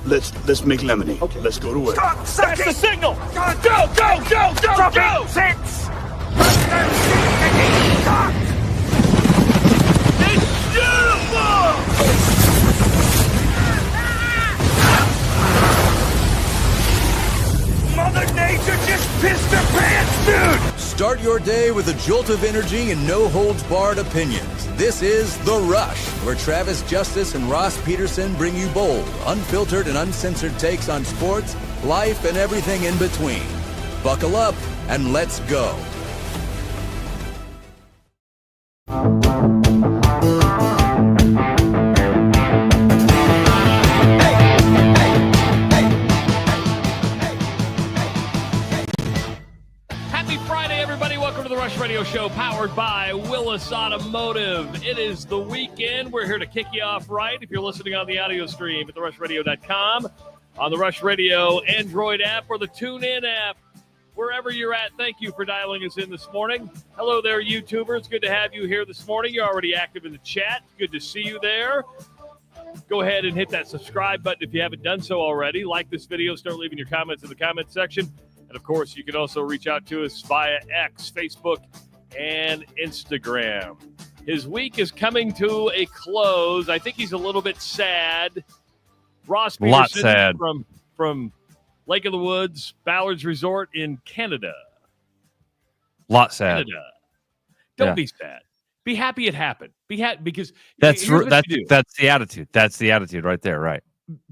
Let's make lemonade. Okay. Let's go to work. Stop sucking! That's the signal! Go! Drop go! it! Six! It's beautiful! Mother Nature just pissed her pants, dude! Start your day with a jolt of energy and no-holds-barred opinions. This is The Rush, where Travis Justice and Ross Peterson bring you bold, unfiltered, and uncensored takes on sports, life, and everything in between. Buckle up and let's go. Radio show powered by Willis Automotive. It is the weekend. We're here to kick you off right. If you're listening on the audio stream at therushradio.com, on the Rush Radio Android app or the TuneIn app, wherever you're at, thank you for dialing us in this morning. Hello there, YouTubers. Good to have you here this morning. You're already active in the chat. Good to see you there. Go ahead and hit that subscribe button if you haven't done so already. Like this video. Start leaving your comments in the comment section. And, of course, you can also reach out to us via X, Facebook, and Instagram. His week is coming to a close. I think he's a little bit sad. Ross Peterson, lot sad. From Lake of the Woods, Ballard's Resort in Canada. Lot sad. Canada. Don't be sad. Be happy it happened. Be happy because that's the attitude. That's the attitude right there, right?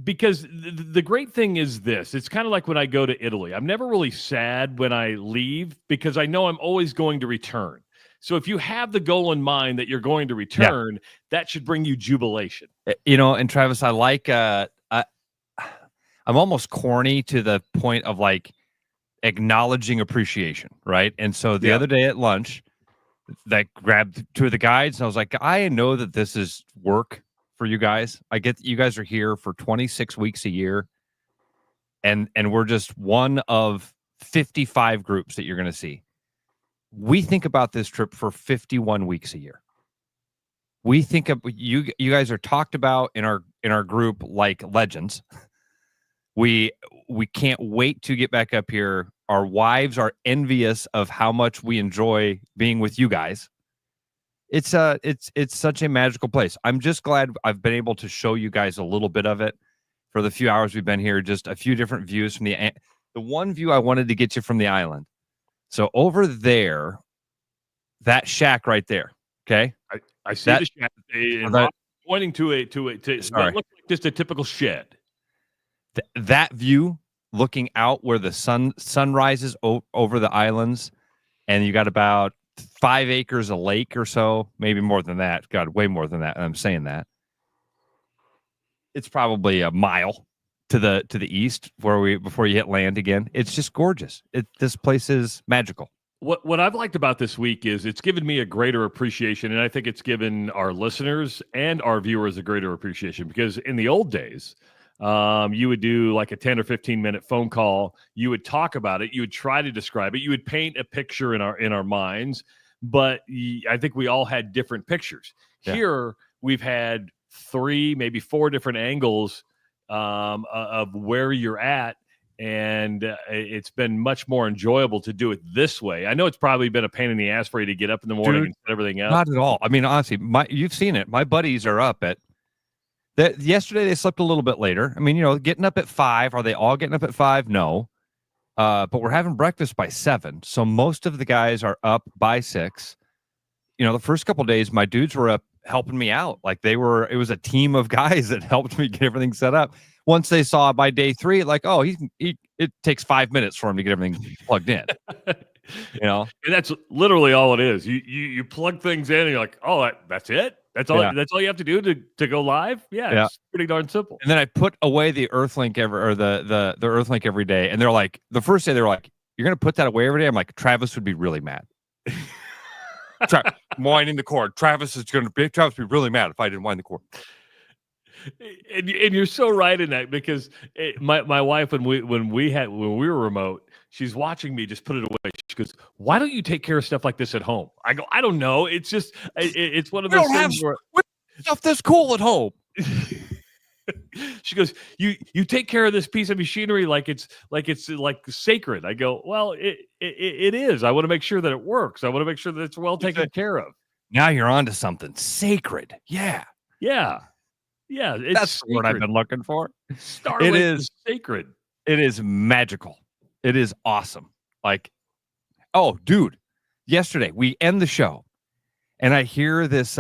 Because the great thing is this. It's kind of like when I go to Italy. I'm never really sad when I leave because I know I'm always going to return. So if you have the goal in mind that you're going to return, that should bring you jubilation. You know, and Travis, I like I'm almost corny to the point of like acknowledging appreciation, right? And so the other day at lunch, that grabbed two of the guides and I was like, I know that this is work for you guys. I get that you guys are here for 26 weeks a year, and we're just one of 55 groups that you're going to see. We think about this trip for 51 weeks a year. We think of you guys are talked about in our group like legends. We can't wait to get back up here. Our wives are envious of how much we enjoy being with you guys. It's such a magical place. I'm just glad I've been able to show you guys a little bit of it for the few hours we've been here. Just a few different views from the one view I wanted to get you from the island. So over there, that shack right there. Okay, I see the shack. And pointing to what looks like just a typical shed. That view, looking out where the sun rises over the islands, and you got about 5 acres of lake or so, maybe more than that. God, way more than that. And I'm saying that. It's probably a mile to the east before you hit land again. It's just gorgeous. This place is magical. What I've liked about this week is it's given me a greater appreciation, and I think it's given our listeners and our viewers a greater appreciation because in the old days, you would do like a 10 or 15 minute phone call. You would talk about it. You would try to describe it. You would paint a picture in our minds, but I think we all had different pictures. Here we've had 3, maybe 4 different angles of where you're at. And it's been much more enjoyable to do it this way. I know it's probably been a pain in the ass for you to get up in the morning and set everything up. Not at all. I mean, honestly, you've seen it. My buddies are up at yesterday they slept a little bit later. I mean, getting up at 5. Are they all getting up at 5? No. But we're having breakfast by 7. So most of the guys are up by 6. The first couple of days, my dudes were up helping me out. Like it was a team of guys that helped me get everything set up. Once they saw by day 3, like, oh, it takes 5 minutes for him to get everything plugged in. And that's literally all it is. You plug things in and you're like, oh, that's it? That's all. Yeah. That's all you have to do to go live. Yeah, it's pretty darn simple. And then I put away the Earthlink the Earthlink every day, and they're like, the first day they're like, "You're gonna put that away every day?" I'm like, Travis would be really mad. Winding the cord. Travis would be really mad if I didn't wind the cord. And you're so right in that because my wife when we were remote, she's watching me just put it away. She goes, "Why don't you take care of stuff like this at home?" I go, "I don't know. It's just it's one of those things where stuff that's cool at home." She goes, you take care of this piece of machinery like it's sacred. I go, well, it is. I want to make sure that it works. I want to make sure that it's well taken care of. Now you're onto something sacred. Yeah. Yeah. It's That's the word I've been looking for. Starlink is sacred. It is magical. It is awesome. Like, oh, dude, yesterday we end the show and I hear this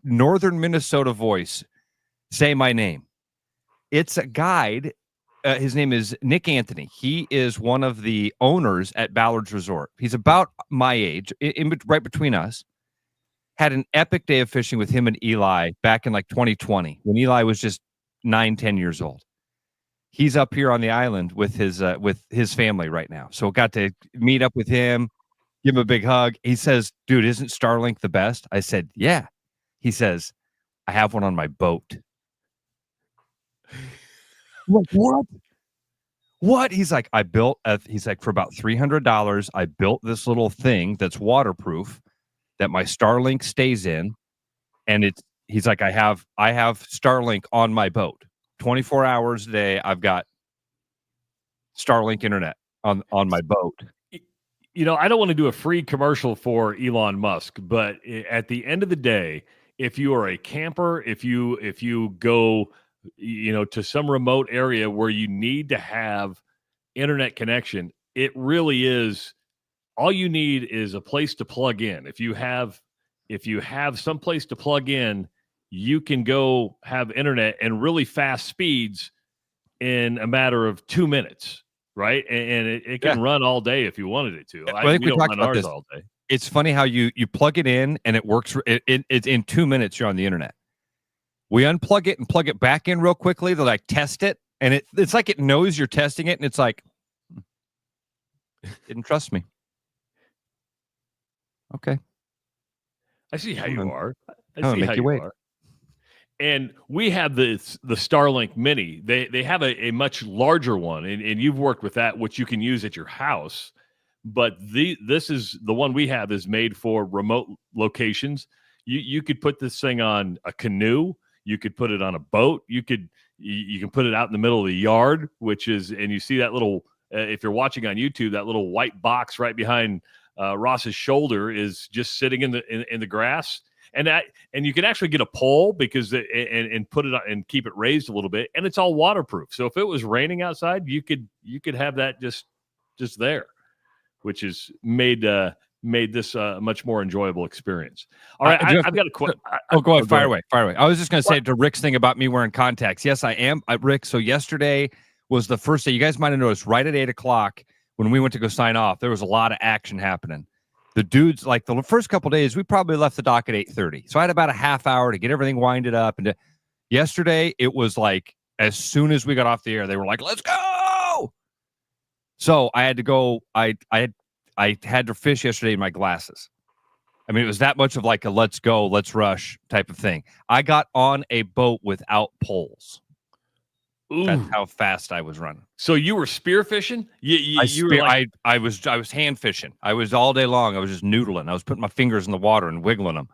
northern Minnesota voice say my name. It's a guide. His name is Nick Anthony. He is one of the owners at Ballard's Resort. He's about my age, right between us. Had an epic day of fishing with him and Eli back in like 2020 when Eli was just 9-10 years old. He's up here on the island with his family right now. So got to meet up with him, give him a big hug. He says, dude, isn't Starlink the best? I said, yeah. He says, I have one on my boat. Like, what? He's like, he's like, for about $300, I built this little thing that's waterproof that my Starlink stays in. And he's like, I have Starlink on my boat. 24 hours a day, I've got Starlink internet on my boat. You know, I don't want to do a free commercial for Elon Musk, but at the end of the day, if you are a camper, if you go, to some remote area where you need to have internet connection, it really is all you need is a place to plug in. If you have some place to plug in, you can go have internet and really fast speeds in a matter of 2 minutes, right? And it can run all day if you wanted it to. I think we talked about this all day. It's funny how you plug it in and it works. It's in 2 minutes. You're on the internet. We unplug it and plug it back in real quickly to like test it, and it's like it knows you're testing it, and it's like didn't trust me. Okay, I see how you are. I see how you are. And we have the Starlink Mini. They have a much larger one, and you've worked with that, which you can use at your house. But this is the one we have is made for remote locations. You could put this thing on a canoe. You could put it on a boat. You can put it out in the middle of the yard, and you see that little. If you're watching on YouTube, that little white box right behind Ross's shoulder is just sitting in the grass. And you can actually get a pole and put it on and keep it raised a little bit, and it's all waterproof. So if it was raining outside, you could have that just there, which is made this a much more enjoyable experience. All right, I've got a question. Go ahead, fire away. I was just going to say to Rick's thing about me wearing contacts. Yes, I am, Rick. So yesterday was the first day. You guys might have noticed right at 8:00 when we went to go sign off, there was a lot of action happening. The dudes, like the first couple of days, we probably left the dock at 8:30. So I had about a half hour to get everything winded up. And yesterday, it was like as soon as we got off the air, they were like, "Let's go!" So I had to go. I had to fish yesterday in my glasses. I mean, it was that much of like a "let's go, let's rush" type of thing. I got on a boat without poles. Ooh. That's how fast I was running. So you were spear fishing? I was hand fishing. I was all day long. I was just noodling. I was putting my fingers in the water and wiggling them.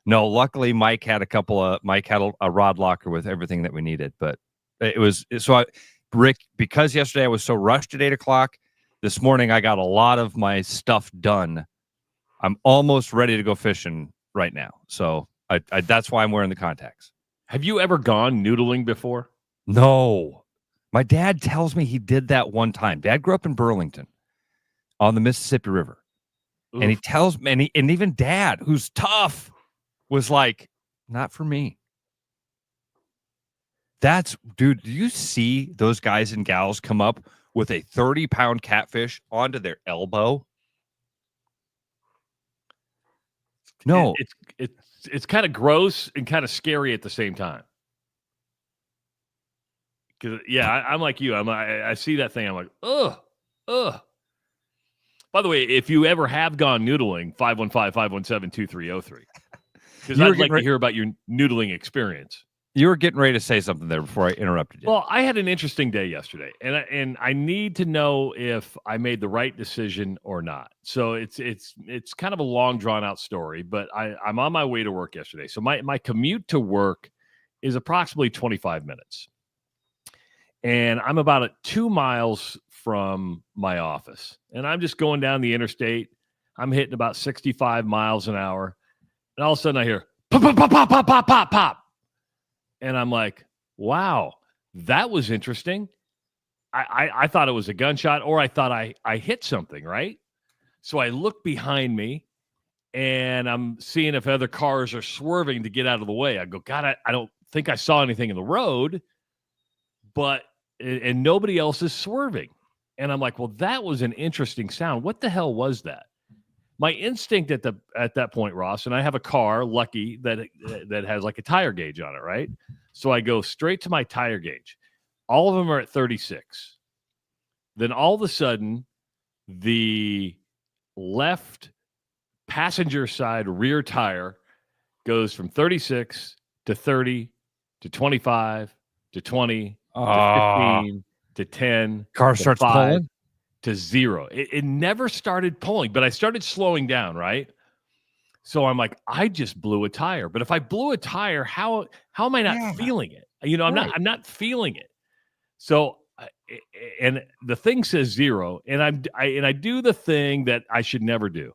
No, luckily Mike had a rod locker with everything that we needed. But Rick, because yesterday I was so rushed at 8:00. This morning I got a lot of my stuff done. I'm almost ready to go fishing right now. So that's why I'm wearing the contacts. Have you ever gone noodling before? No. My dad tells me he did that one time. Dad grew up in Burlington on the Mississippi River. Oof. And he tells me, and even Dad, who's tough, was like, not for me. Dude, do you see those guys and gals come up with a 30-pound catfish onto their elbow? No. It's kind of gross and kind of scary at the same time. I'm like you. I see that thing. I'm like, ugh. By the way, if you ever have gone noodling, 515-517-2303. Because I'd like to hear about your noodling experience. You were getting ready to say something there before I interrupted you. Well, I had an interesting day yesterday, and I need to know if I made the right decision or not. So it's kind of a long, drawn out story, but I'm on my way to work yesterday. So my commute to work is approximately 25 minutes. And I'm about 2 miles from my office. And I'm just going down the interstate. I'm hitting about 65 miles an hour. And all of a sudden I hear pop, pop, pop, pop, pop, pop, pop, pop. And I'm like, wow, that was interesting. I thought it was a gunshot, or I thought I hit something, right? So I look behind me, and I'm seeing if other cars are swerving to get out of the way. I go, God, I don't think I saw anything in the road, and nobody else is swerving. And I'm like, well, that was an interesting sound. What the hell was that? My instinct at that point, Ross, and I have a car, lucky, that has like a tire gauge on it, right? So I go straight to my tire gauge. All of them are at 36. Then all of a sudden, the left passenger side rear tire goes from 36 to 30 to 25 to 20 to 15 to 10. Car to starts 5 pulling to 0. It never started pulling, but I started slowing down, right? So I'm like, I just blew a tire. But if I blew a tire, how am I not feeling it? I'm not feeling it. So, and the thing says 0, and I do the thing that I should never do,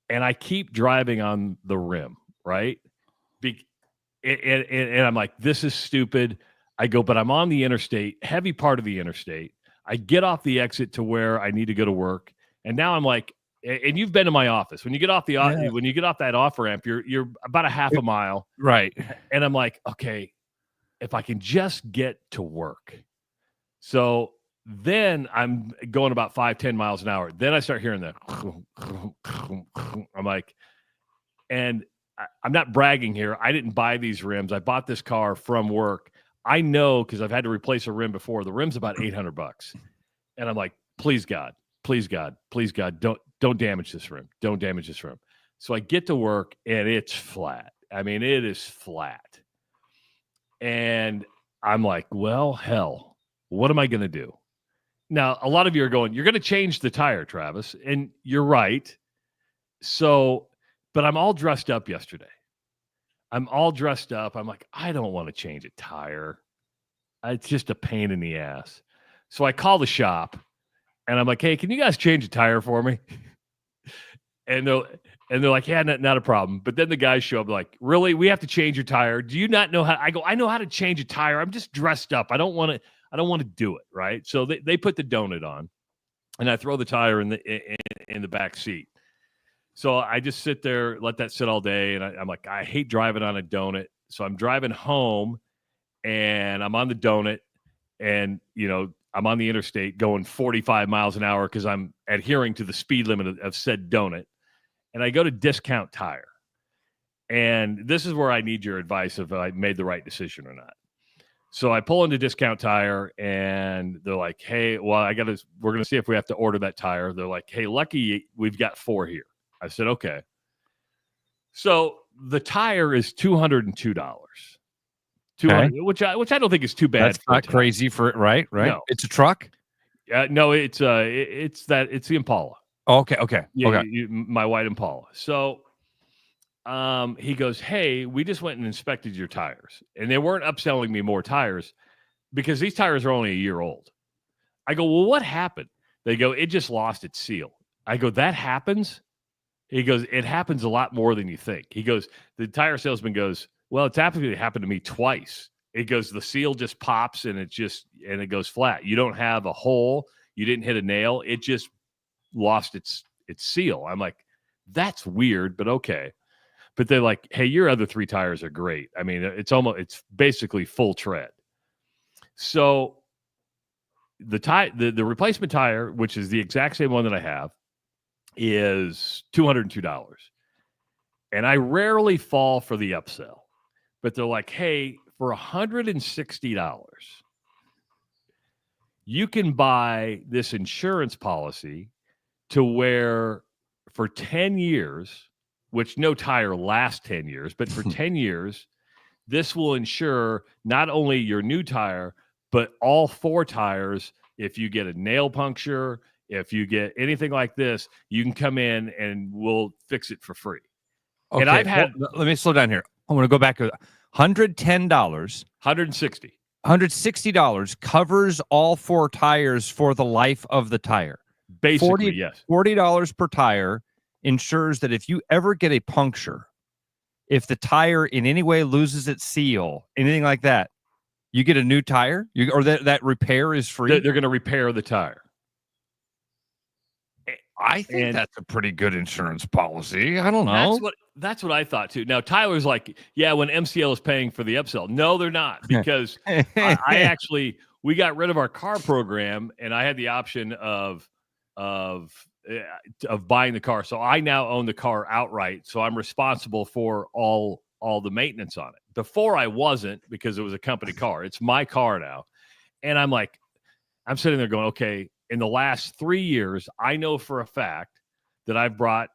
and I keep driving on the rim, right? And I'm like, this is stupid. I go, but I'm on the interstate, heavy part of the interstate. I get off the exit to where I need to go to work, and now I'm like, and you've been to my office. When you get off when you get off that off ramp, you're about a half a mile, right? And I'm like, okay, if I can just get to work. So then I'm going about 5-10 miles an hour. Then I start hearing that. I'm like, and I'm not bragging here. I didn't buy these rims. I bought this car from work. I know, because I've had to replace a rim before. The rim's about $800. And I'm like, please God, don't damage this rim. Don't damage this rim. So I get to work, and it's flat. I mean, it is flat. And I'm like, well, hell, what am I going to do? Now, a lot of you are going, you're going to change the tire, Travis. And you're right. So, but I'm all dressed up yesterday. I'm all dressed up. I'm like, I don't want to change a tire. It's just a pain in the ass. So I call the shop, and I'm like, hey, can you guys change a tire for me? And they're like, yeah, not a problem. But then the guys show up like, really? We have to change your tire? Do you not know how? I go, I know how to change a tire. I'm just dressed up. I don't want to do it, right? So they put the donut on, and I throw the tire in the back seat. So I just sit there, let that sit all day, and I'm like, I hate driving on a donut. So I'm driving home, and I'm on the donut, and I'm on the interstate going 45 miles an hour because I'm adhering to the speed limit of said donut. And I go to Discount Tire. And this is where I need your advice if I made the right decision or not. So I pull into Discount Tire, and they're like, hey, well, we're going to see if we have to order that tire. They're like, hey, lucky we've got 4 here. I said, okay. So the tire is $202. Which I don't think is too bad. That's not crazy for it, right? No. It's a truck? No, it's the Impala. Oh, okay. Yeah, okay. My white Impala. So he goes, hey, we just went and inspected your tires. And they weren't upselling me more tires because these tires are only a year old. I go, well, what happened? They go, it just lost its seal. I go, that happens? He goes, it happens a lot more than you think. He goes, the tire salesman goes, well, it's happened to me twice. It goes, the seal just pops and it goes flat. You don't have a hole. You didn't hit a nail. It just lost its seal. I'm like, that's weird, but okay. But they're like, hey, your other 3 tires are great. I mean, it's basically full tread. So the replacement tire, which is the exact same one that I have, is $202. And I rarely fall for the upsell. But they're like, hey, for $160, you can buy this insurance policy to where for 10 years, which no tire lasts 10 years, but for 10 years, this will insure not only your new tire, but all 4 tires. If you get a nail puncture, if you get anything like this, you can come in and we'll fix it for free. Okay, and I've had. Let me slow down here. I want to go back to $110, $160. $160 covers all 4 tires for the life of the tire. Basically, yes. $40 per tire ensures that if you ever get a puncture, if the tire in any way loses its seal, anything like that, you get a new tire, or that repair is free. They're going to repair the tire. I think that's a pretty good insurance policy. I don't know. That's what I thought too. Now Tyler's like, yeah, when MCL is paying for the upsell. No, they're not, because we got rid of our car program, and I had the option of buying the car. So I now own the car outright. So I'm responsible for all the maintenance on it. Before I wasn't, because it was a company car. It's my car now. And I'm sitting there going, okay, in the last 3 years, I know for a fact that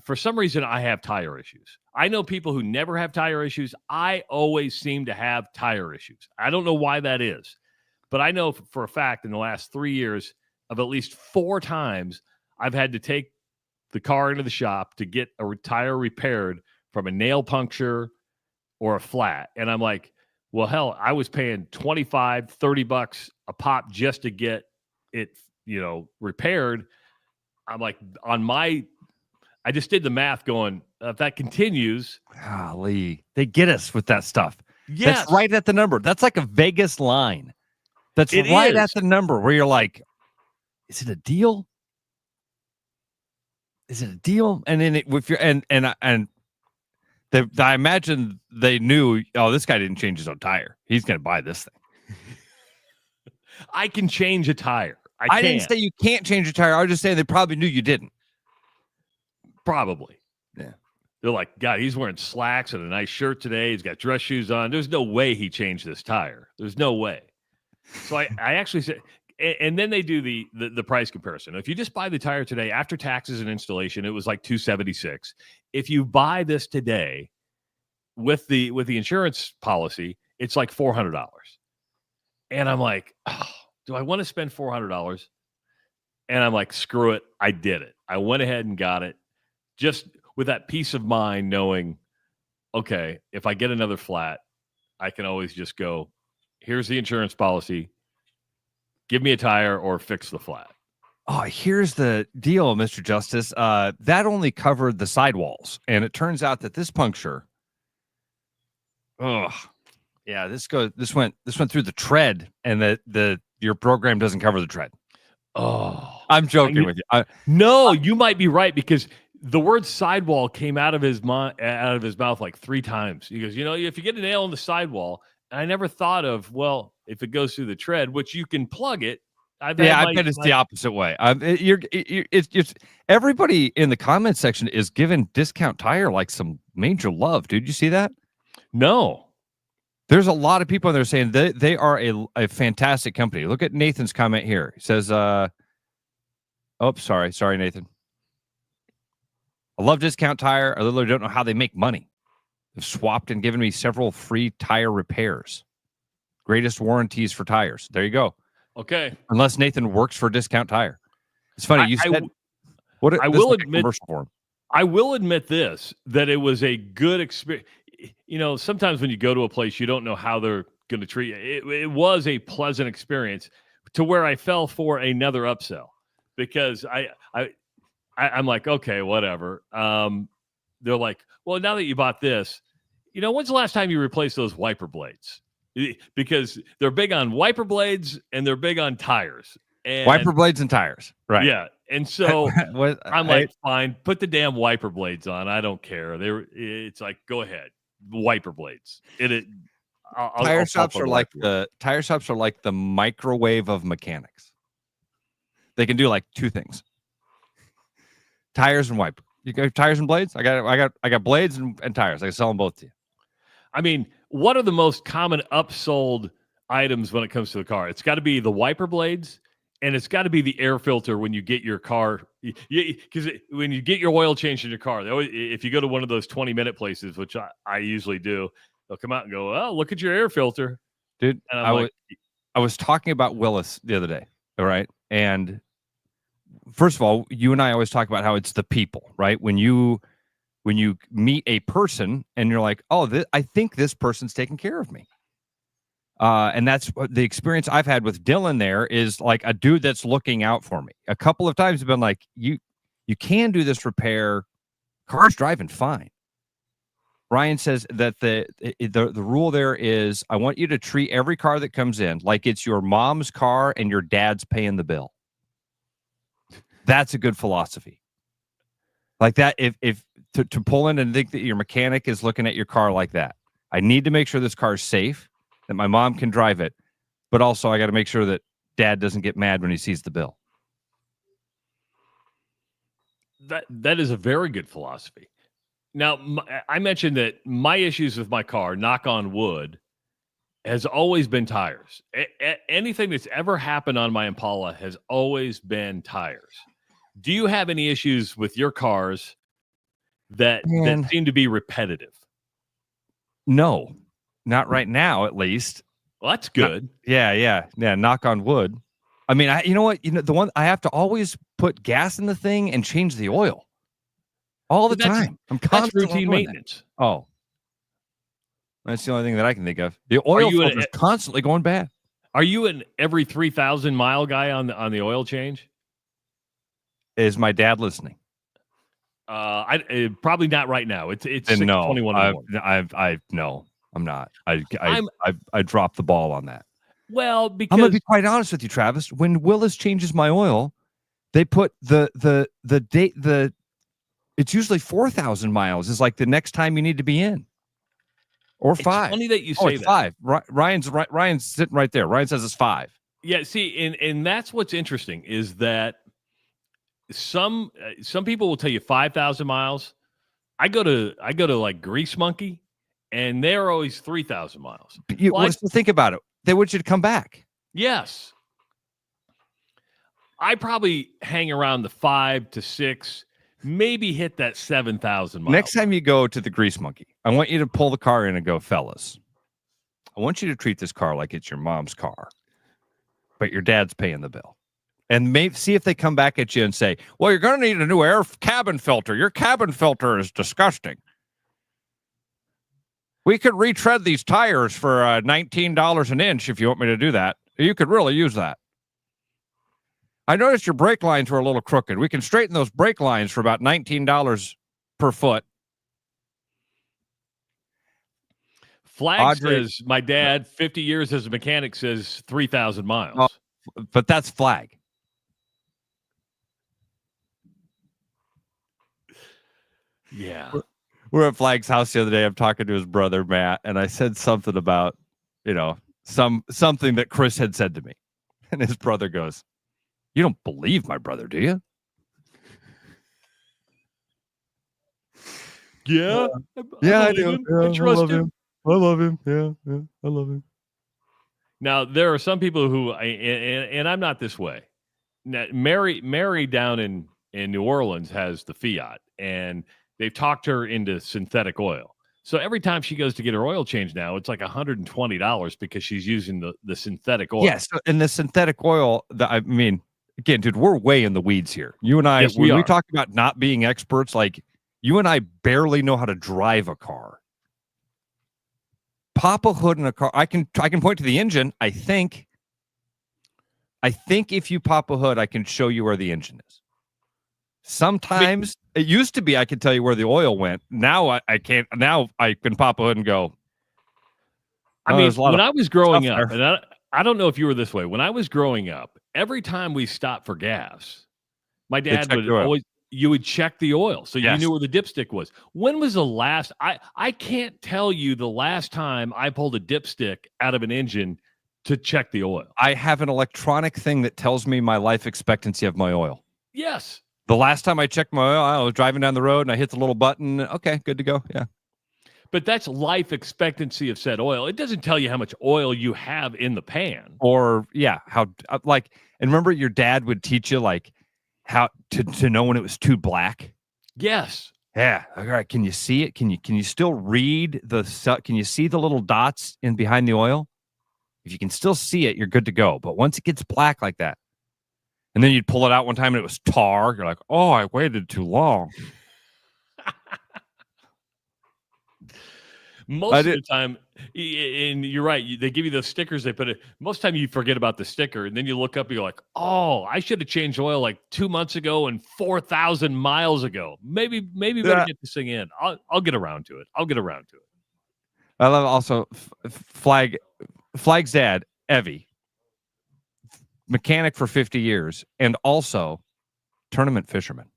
for some reason, I have tire issues. I know people who never have tire issues. I always seem to have tire issues. I don't know why that is, but I know for a fact in the last 3 years of at least 4 times, I've had to take the car into the shop to get a tire repaired from a nail puncture or a flat. And I'm like, well, hell, I was paying $25, $30 a pop just to get it, repaired. I'm like, I just did the math going, if that continues. Golly, they get us with that stuff. Yes. That's right at the number. That's like a Vegas line. That's right at the number where you're like, is it a deal? Is it a deal? And then I imagine they knew, oh, this guy didn't change his own tire. He's going to buy this thing. I can change a tire. I didn't say you can't change a tire. I was just saying they probably knew you didn't. Probably. Yeah. They're like, God, he's wearing slacks and a nice shirt today. He's got dress shoes on. There's no way he changed this tire. There's no way. So I actually said, and then they do the price comparison. If you just buy the tire today, after taxes and installation, it was like $276. If you buy this today with the insurance policy, it's like $400. And I'm like, oh, do I want to spend $400? And I'm like, screw it. I did it. I went ahead and got it, just with that peace of mind, knowing, okay, if I get another flat, I can always just go, here's the insurance policy. Give me a tire or fix the flat. Oh, here's the deal, Mr. Justice. That only covered the sidewalls, and it turns out that this puncture, this went through the tread, and your program doesn't cover the tread. Oh, I'm joking with you. No, you might be right, because the word sidewall came out of his mouth like 3 times. He goes, if you get a nail in the sidewall, I never thought of, well, if it goes through the tread, which you can plug it. I bet it's the opposite way. It's everybody in the comment section is giving Discount Tire like some major love. Dude, you see that? No. There's a lot of people in there saying they are a fantastic company. Look at Nathan's comment here. He says, sorry, Nathan. I love Discount Tire. I literally don't know how they make money. They've swapped and given me several free tire repairs. Greatest warranties for tires. There you go. Okay. Unless Nathan works for Discount Tire. It's funny. I will admit this, that it was a good experience. Sometimes when you go to a place, you don't know how they're going to treat you. It was a pleasant experience to where I fell for another upsell, because I'm like, okay, whatever. They're like, well, now that you bought this, when's the last time you replaced those wiper blades? Because they're big on wiper blades and they're big on tires. And wiper blades and tires, right? Yeah. And so I'm like, fine, put the damn wiper blades on. I don't care. It's like, go ahead, wiper blades. Tire shops are like the microwave of mechanics. They can do like 2 things: tires and wiper. You got tires and blades? I got blades and tires. I can sell them both to you. I mean, what are the most common upsold items when it comes to the car? It's got to be the wiper blades, and it's got to be the air filter when you get your car. Because when you get your oil changed in your car, if you go to one of those 20-minute places, which I usually do, they'll come out and go, oh, look at your air filter. Dude, I was talking about Willis the other day, all right? And first of all, you and I always talk about how it's the people, right? When you when you meet a person and you're like, oh, I think this person's taking care of me. And that's what the experience I've had with Dylan there is like a dude that's looking out for me. A couple of times I've been like, you can do this repair. Car's driving fine. Ryan says that the rule there is I want you to treat every car that comes in like it's your mom's car and your dad's paying the bill. That's a good philosophy. Like that, if to pull in and think that your mechanic is looking at your car like that. I need to make sure this car is safe, that my mom can drive it, but also I got to make sure that dad doesn't get mad when he sees the bill. That is a very good philosophy. Now, I mentioned that my issues with my car, knock on wood, has always been tires. Anything that's ever happened on my Impala has always been tires. Do you have any issues with your cars that seem to be repetitive? No, not right now, at least. Well, that's good. Yeah. Knock on wood. I mean, you know what? The one I have to always put gas in the thing and change the oil all the time. That's routine maintenance. That. Oh, that's the only thing that I can think of. The oil filter is constantly going bad. Are you an every 3,000 mile guy on the oil change? Is my dad listening? Probably not right now. It's 6:21. No, I'm not. I dropped the ball on that. Well, because I'm gonna be quite honest with you, Travis. When Willis changes my oil, they put the date it's usually 4,000 miles is like the next time you need to be in, or 5. It's funny that you say it's that. 5. Ryan's sitting right there. Ryan says it's 5. Yeah, see, and that's what's interesting is that some people will tell you 5,000 miles. I go to like Grease Monkey, and they're always 3,000 miles. Think about it. They want you to come back. Yes. I probably hang around the 5 to 6, maybe hit that 7,000 miles. Next time you go to the Grease Monkey, I want you to pull the car in and go, fellas, I want you to treat this car like it's your mom's car, but your dad's paying the bill. And see if they come back at you and say, well, you're going to need a new cabin filter. Your cabin filter is disgusting. We could retread these tires for $19 an inch if you want me to do that. You could really use that. I noticed your brake lines were a little crooked. We can straighten those brake lines for about $19 per foot. Flag says, my dad, 50 years as a mechanic, says 3,000 miles. But that's Flag. Yeah. We're at Flag's house the other day. I'm talking to his brother, Matt, and I said something about, something that Chris had said to me. And his brother goes, you don't believe my brother, do you? Yeah. I do. I trust him. I love him. Yeah, I love him. Now, there are some people who, and I'm not this way. Now, Mary down in New Orleans has the Fiat, and they've talked her into synthetic oil. So every time she goes to get her oil changed now, it's like $120 because she's using the synthetic oil. Yes, and the synthetic oil, again, dude, we're way in the weeds here. You and I, yes, when we talk about not being experts, like you and I barely know how to drive a car. Pop a hood in a car. I can point to the engine. I think if you pop a hood, I can show you where the engine is. Sometimes it used to be I could tell you where the oil went. Now I can't. Now I can pop a hood and go. I mean, when I was growing up, and I don't know if you were this way. When I was growing up, every time we stopped for gas, my dad would you would check the oil so you knew where the dipstick was. When was the last? I can't tell you the last time I pulled a dipstick out of an engine to check the oil. I have an electronic thing that tells me my life expectancy of my oil. Yes. The last time I checked my oil, I was driving down the road and I hit the little button. Okay, good to go. Yeah. But that's life expectancy of said oil. It doesn't tell you how much oil you have in the pan. Or, how, and remember your dad would teach you, how to know when it was too black? Yes. Yeah. All right. Can you see it? Can you still read can you see the little dots in behind the oil? If you can still see it, you're good to go. But once it gets black like that, and then you'd pull it out one time and it was tar. You're like, oh, I waited too long. Most of the time, and you're right, they give you those stickers. They put it. Most of the time, you forget about the sticker, and then you look up, and you're like, "Oh, I should have changed oil like 2 months ago and 4,000 miles ago. Maybe better get this thing in. I'll get around to it. I love also Flag's dad, Evie, mechanic for 50 years, and also tournament fisherman.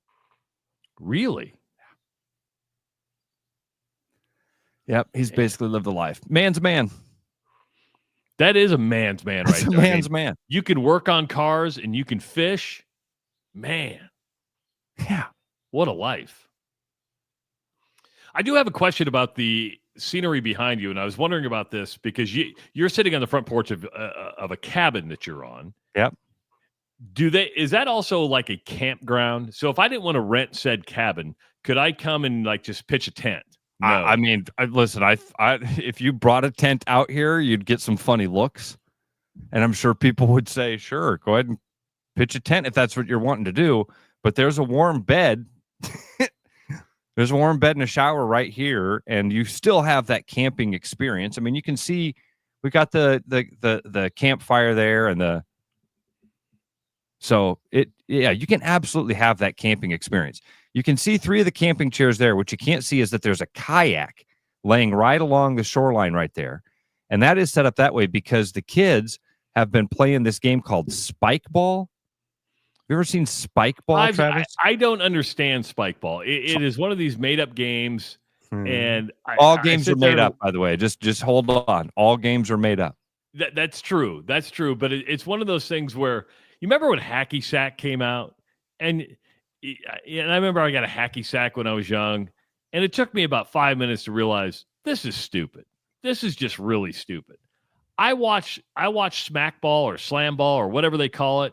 Really? Yep, he's basically lived a life. Man's a man. That is a man's man, right there. Man's man. You can work on cars and you can fish. Man. Yeah. What a life. I do have a question about the scenery behind you, and I was wondering about this because you're sitting on the front porch of a cabin that you're on. Yep. Is that also like a campground? So if I didn't want to rent said cabin, could I come and like just pitch a tent? No. I mean, listen, if you brought a tent out here, you'd get some funny looks. And I'm sure people would say, sure, go ahead and pitch a tent if that's what you're wanting to do. But there's a warm bed. There's a warm bed and a shower right here. And you still have that camping experience. I mean, you can see we got the campfire there and so you can absolutely have that camping experience. You can see 3 of the camping chairs there. What you can't see is that there's a kayak laying right along the shoreline right there. And that is set up that way because the kids have been playing this game called Spike Ball. Have you ever seen Spike Ball, Travis? I don't understand Spike Ball. It is one of these made-up games. And all games are made up, by the way. Just hold on. All games are made up. That's true. That's true. But it's one of those things where, you remember when Hacky Sack came out? And I remember I got a hacky sack when I was young, and it took me about 5 minutes to realize this is stupid. This is just really stupid. I watch Smack Ball or Slam Ball or whatever they call it,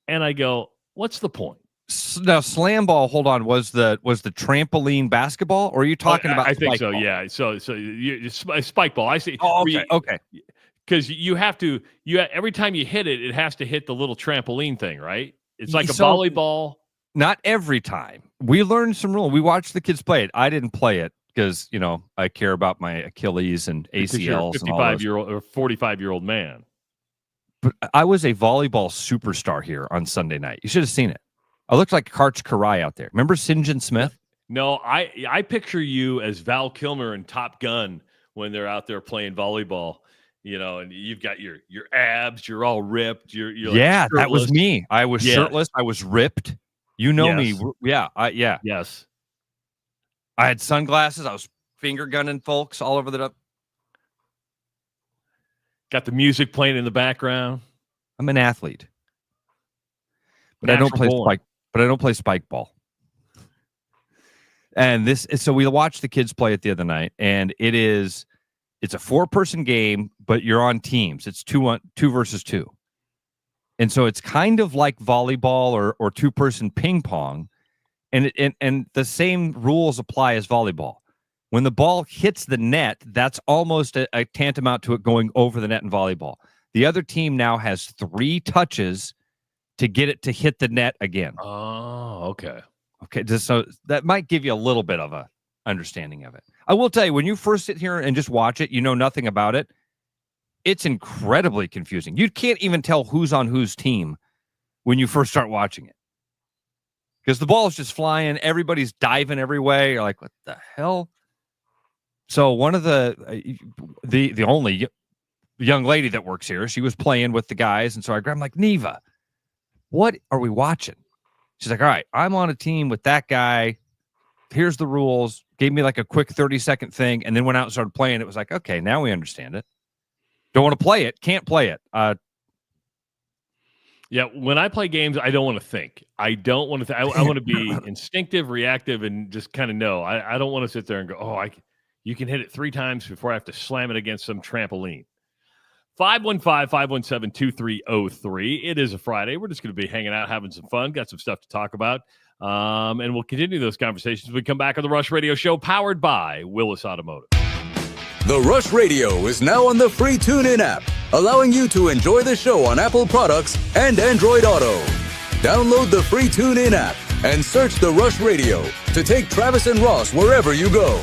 and I go, what's the point? Now, Slam Ball, hold on, was the trampoline basketball, or are you talking about? I think so. Ball? Yeah. So Spike Ball. I see. Oh, okay. Because you have to. Every time you hit it, it has to hit the little trampoline thing, right? It's like a volleyball. Not every time. We learned some rules. We watched the kids play it. I didn't play it because, I care about my Achilles and ACLs. Because you're a 55-year-old or 45-year-old man. But I was a volleyball superstar here on Sunday night. You should have seen it. I looked like Karch Karai out there. Remember St. John Smith? No, I picture you as Val Kilmer in Top Gun when they're out there playing volleyball. And you've got your abs. You're all ripped. You're like that was me. I was shirtless. I was ripped. You know me. Yeah. Yes. I had sunglasses. I was finger gunning folks all over the. Got the music playing in the background. I'm an athlete, but I don't play spike. But I don't play spike ball. And so we watched the kids play it the other night, and it's a 4-person game, but you're on teams. It's 2 versus 2. And so it's kind of like volleyball or 2-person ping pong. And the same rules apply as volleyball. When the ball hits the net, that's almost a tantamount to it going over the net in volleyball. The other team now has 3 touches to get it to hit the net again. Oh, okay. Okay, so that might give you a little bit of a understanding of it. I will tell you, when you first sit here and just watch it, you know nothing about it. It's incredibly confusing. You can't even tell who's on whose team when you first start watching it. Because the ball is just flying. Everybody's diving every way. You're like, what the hell? So one of the only young lady that works here, she was playing with the guys. And so I grabbed, like, Neva, what are we watching? She's like, all right, I'm on a team with that guy. Here's the rules. Gave me like a quick 30-second thing. And then went out and started playing. It was like, okay, now we understand it. Don't want to play it. Can't play it. Yeah, when I play games, I don't want to think. I don't want to. I want to be instinctive, reactive, and just kind of know. I don't want to sit there and go, you can hit it 3 times before I have to slam it against some trampoline. 515-517-2303. It is a Friday. We're just going to be hanging out, having some fun. Got some stuff to talk about. And we'll continue those conversations when we come back on the Rush Radio Show, powered by Willis Automotive. The Rush Radio is now on the free TuneIn app, allowing you to enjoy the show on Apple products and Android Auto. Download the free TuneIn app and search The Rush Radio to take Travis and Ross wherever you go.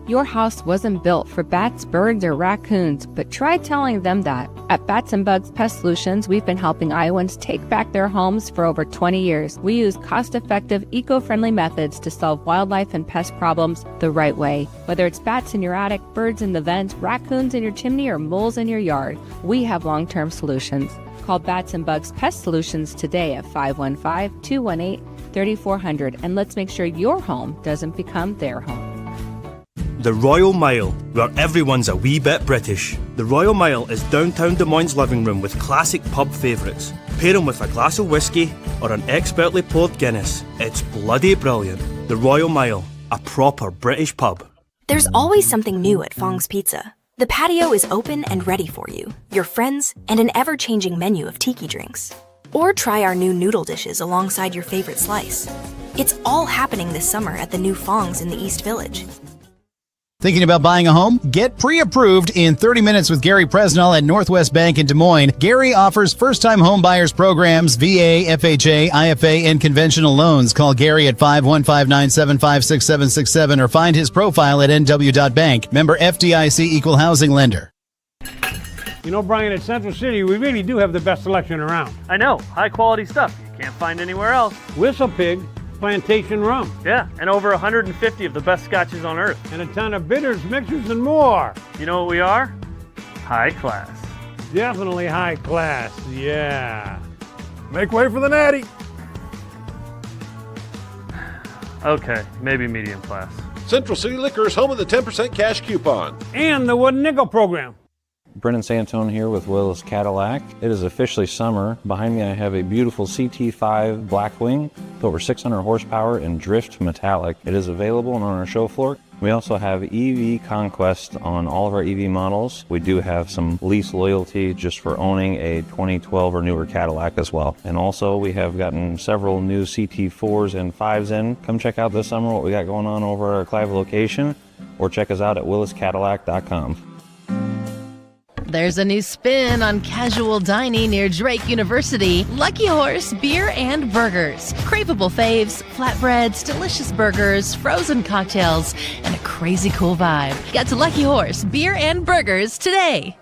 Your house wasn't built for bats, birds, or raccoons, but try telling them that. At Bats and Bugs Pest Solutions, we've been helping Iowans take back their homes for over 20 years. We use cost-effective, eco-friendly methods to solve wildlife and pest problems the right way. Whether it's bats in your attic, birds in the vent, raccoons in your chimney, or moles in your yard, we have long-term solutions. Call Bats and Bugs Pest Solutions today at 515-218-3400, and let's make sure your home doesn't become their home. The Royal Mile, where everyone's a wee bit British. The Royal Mile is downtown Des Moines' living room with classic pub favourites. Pair them with a glass of whiskey or an expertly poured Guinness. It's bloody brilliant. The Royal Mile, a proper British pub. There's always something new at Fong's Pizza. The patio is open and ready for you, your friends, and an ever-changing menu of tiki drinks. Or try our new noodle dishes alongside your favorite slice. It's all happening this summer at the new Fong's in the East Village. Thinking about buying a home? Get pre-approved in 30 minutes with Gary Presnell at Northwest Bank in Des Moines. Gary offers first-time home buyers programs, VA, FHA, IFA, and conventional loans. Call Gary at 515-975-6767 or find his profile at nw.bank. Member FDIC Equal Housing Lender. You know, Brian, at Central City, we really do have the best selection around. I know. High-quality stuff you can't find anywhere else. Whistle Pig Plantation Rum. Yeah, and over 150 of the best scotches on earth. And a ton of bitters, mixers, and more. You know what we are? High class. Definitely high class, yeah. Make way for the natty. Okay, maybe medium class. Central City Liquor is home of the 10% cash coupon. And the Wooden Nickel program. Brennan Santone here with Willis Cadillac. It is officially summer. Behind me I have a beautiful CT5 Blackwing with over 600 horsepower and drift metallic. It is available on our show floor. We also have EV Conquest on all of our EV models. We do have some lease loyalty just for owning a 2012 or newer Cadillac as well. And also we have gotten several new CT4s and 5s in. Come check out this summer what we got going on over at our Clive location, or check us out at williscadillac.com. There's a new spin on casual dining near Drake University. Lucky Horse Beer and Burgers. Craveable faves, flatbreads, delicious burgers, frozen cocktails, and a crazy cool vibe. Get to Lucky Horse Beer and Burgers today.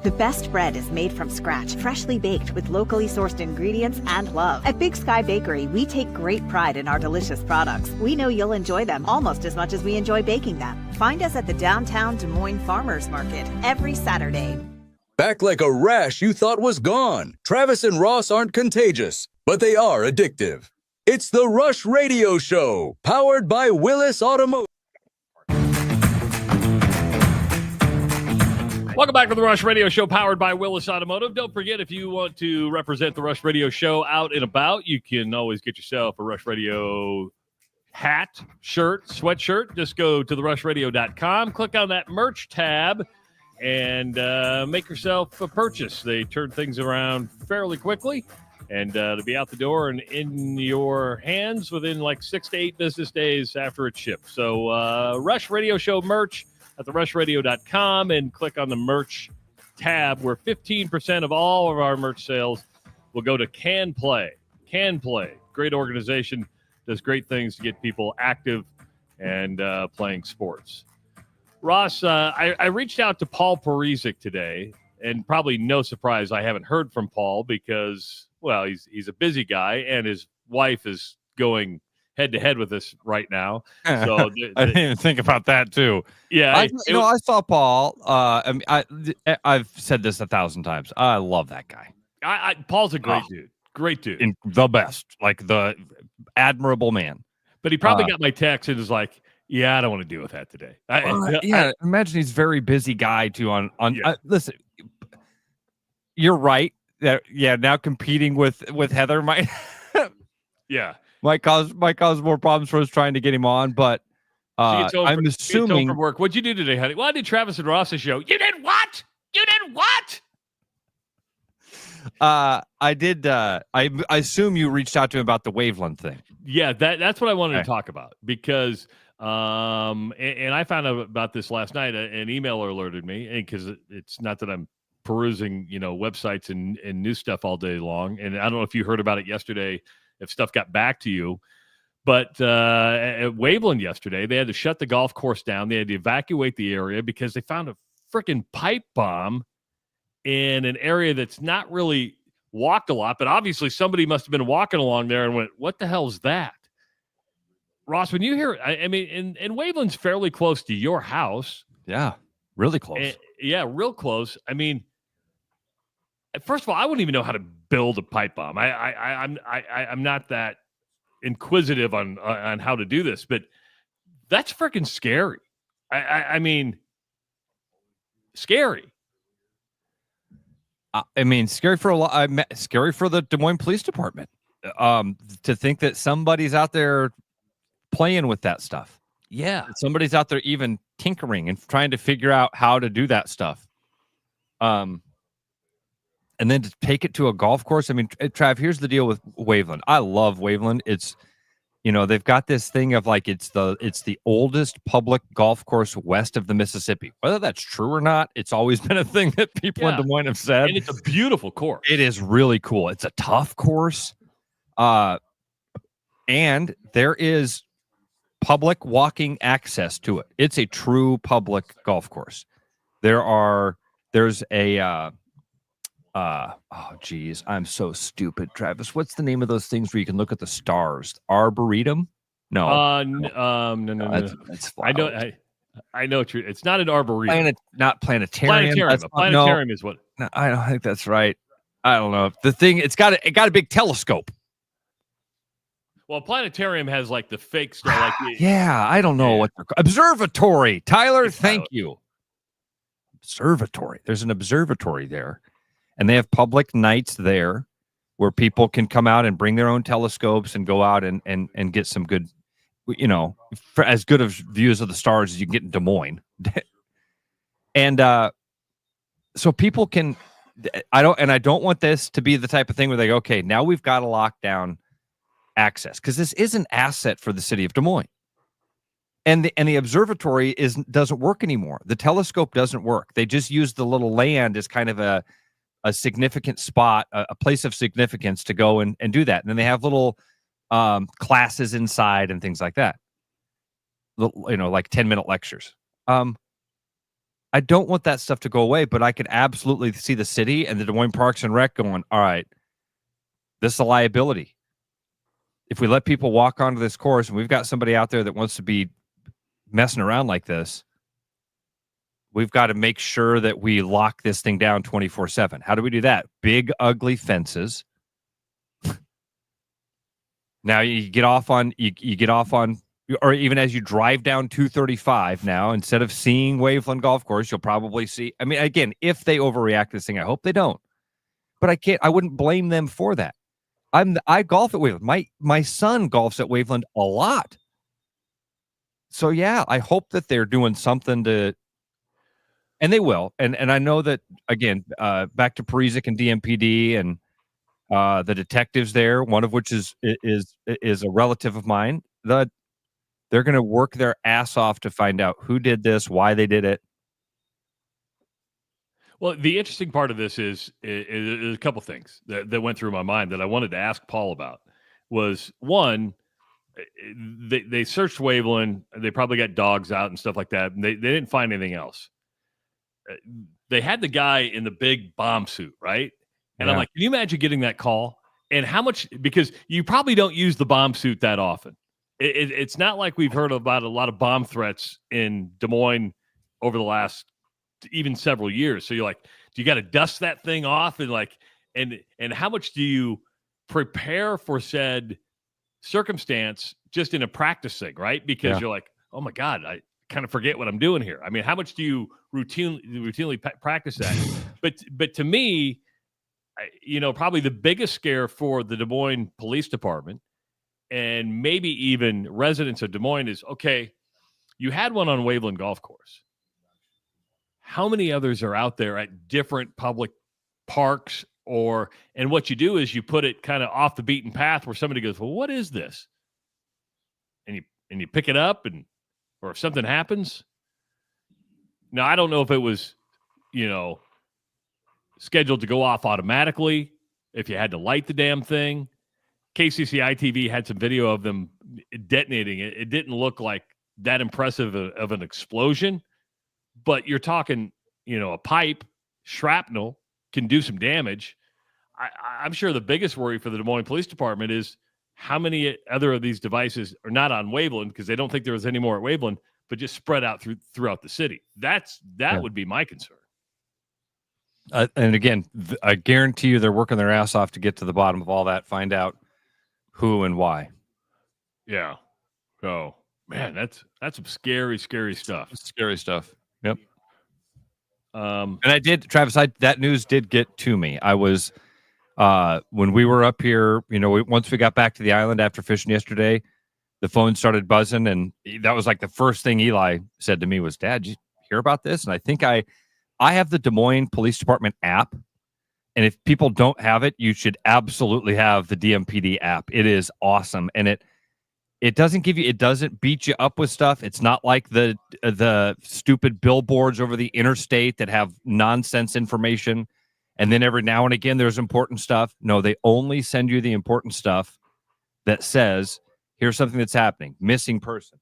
The best bread is made from scratch, freshly baked with locally sourced ingredients and love. At Big Sky Bakery, we take great pride in our delicious products. We know you'll enjoy them almost as much as we enjoy baking them. Find us at the downtown Des Moines Farmers Market every Saturday. Back like a rash you thought was gone. Travis and Ross aren't contagious, but they are addictive. It's the Rush Radio Show, powered by Willis Automotive. Welcome back to the Rush Radio Show, powered by Willis Automotive. Don't forget, if you want to represent the Rush Radio Show out and about, you can always get yourself a Rush Radio hat, shirt, sweatshirt. Just go to therushladio.com, click on that merch tab, and make yourself a purchase. They turn things around fairly quickly, and they'll be out the door and in your hands within like 6 to 8 business days after it's shipped. So Rush Radio Show merch at therushladio.com, and click on the merch tab, where 15% of all of our merch sales will go to Can Play. Can Play, great organization, does great things to get people active and playing sports. Ross, I reached out to Paul Parizek today, and probably no surprise I haven't heard from Paul because, well, he's a busy guy, and his wife is going head-to-head with us right now. So I didn't even think about that, too. Yeah. I saw Paul. I've said this 1,000 times. I love that guy. Paul's a great dude. Great dude. The best. Like the admirable man. But he probably got my text and was like, yeah, I don't want to deal with that today. Imagine he's a very busy guy, too. Listen, you're right. That now competing with Heather might... yeah. Might cause more problems for us trying to get him on, but I'm Gets home assuming from work. What'd you do today, honey? Well, I did Travis and Ross's show. You did what? You did what? I did. I assume you reached out to him about the Waveland thing. Yeah, that's what I wanted to talk about because, and I found out about this last night. An emailer alerted me, and because it's not that I'm perusing, websites and news stuff all day long. And I don't know if you heard about it yesterday, if stuff got back to you. But at Waveland yesterday, they had to shut the golf course down. They had to evacuate the area because they found a freaking pipe bomb in an area that's not really walked a lot. But obviously somebody must have been walking along there and went, what the hell's that? Ross, when you hear, I mean, and Waveland's fairly close to your house. Yeah, really close. Yeah, real close. I mean, first of all, I wouldn't even know how to build a pipe bomb. I'm not that inquisitive on how to do this, but that's freaking scary. I mean, scary. I mean, scary for a lot. Scary for the Des Moines Police Department. To think that somebody's out there playing with that stuff. Yeah, somebody's out there even tinkering and trying to figure out how to do that stuff. And then to take it to a golf course. I mean, Trav, here's the deal with Waveland. I love Waveland. It's, they've got this thing of like, it's the oldest public golf course west of the Mississippi. Whether that's true or not, it's always been a thing that people in Des Moines have said. And it's a beautiful course. It is really cool. It's a tough course. And there is public walking access to it. It's a true public golf course. There's a, oh geez, I'm so stupid, Travis. What's the name of those things where you can look at the stars? Arboretum? No. No. That's I know. It's not an arboretum. Not planetarium. Planetarium is what. No, I don't think that's right. I don't know. The thing, it got a big telescope. Well, planetarium has like the fake stuff. Yeah, I don't know what they're called. Observatory. Tyler, thank you. Observatory. There's an observatory there. And they have public nights there where people can come out and bring their own telescopes and go out and get some good, for as good of views of the stars as you can get in Des Moines. And so people can, I don't want this to be the type of thing where they go, okay, now we've got to lock down access, because this is an asset for the city of Des Moines. And the observatory doesn't work anymore. The telescope doesn't work. They just use the little land as kind of a significant spot, a place of significance to go and do that. And then they have little classes inside and things like that. Like 10-minute lectures. I don't want that stuff to go away, but I could absolutely see the city and the Des Moines Parks and Rec going, all right, this is a liability. If we let people walk onto this course and we've got somebody out there that wants to be messing around like this, we've got to make sure that we lock this thing down 24/7. How do we do that? Big, ugly fences. Now you get off on, or even as you drive down 235 now, instead of seeing Waveland Golf Course, you'll probably see, I mean, again, if they overreact to this thing, I hope they don't. But I wouldn't blame them for that. I golf at Waveland. My son golfs at Waveland a lot. So yeah, I hope that they're doing something to, and they will. And I know that, again, back to Parizek and DMPD and the detectives there, one of which is a relative of mine, they're going to work their ass off to find out who did this, why they did it. Well, the interesting part of this is a couple things that went through my mind that I wanted to ask Paul about. Was one, they searched Waveland. They probably got dogs out and stuff like that. And they didn't find anything else. They had the guy in the big bomb suit, right? And I'm like, can you imagine getting that call? And how much, because you probably don't use the bomb suit that often. It's not like we've heard about a lot of bomb threats in Des Moines over the last even several years. So you're like, do you got to dust that thing off? And like, and how much do you prepare for said circumstance just in a practice thing, right? Because you're like, oh my God, I kind of forget what I'm doing here. I mean, how much do you routinely practice that? But to me, probably the biggest scare for the Des Moines Police Department and maybe even residents of Des Moines is, okay, You had one on Waveland Golf Course. How many others are out there at different public parks? And what you do is you put it kind of off the beaten path where somebody goes, well, what is this? And you pick it up, or if something happens. Now, I don't know if it was, scheduled to go off automatically, if you had to light the damn thing. KCCI TV had some video of them detonating it. It didn't look like that impressive of an explosion, but you're talking, a pipe, shrapnel can do some damage. I'm sure the biggest worry for the Des Moines Police Department is how many other of these devices are not on Waveland, because they don't think there was any more at Waveland, but just spread out throughout the city. That would be my concern. And again, I guarantee you they're working their ass off to get to the bottom of all that, find out who and why. Yeah. Oh, man, that's some scary, scary stuff. Scary stuff. Yep. And I did, Travis, that news did get to me. I was, when we were up here, once we got back to the island after fishing yesterday, the phone started buzzing, and that was like the first thing Eli said to me was, Dad, did you hear about this? And I think I have the Des Moines Police Department app, and if people don't have it, you should absolutely have the DMPD app. It is awesome, and it doesn't beat you up with stuff. It's not like the stupid billboards over the interstate that have nonsense information, and then every now and again there's important stuff. No, they only send you the important stuff that says, here's something that's happening. Missing person.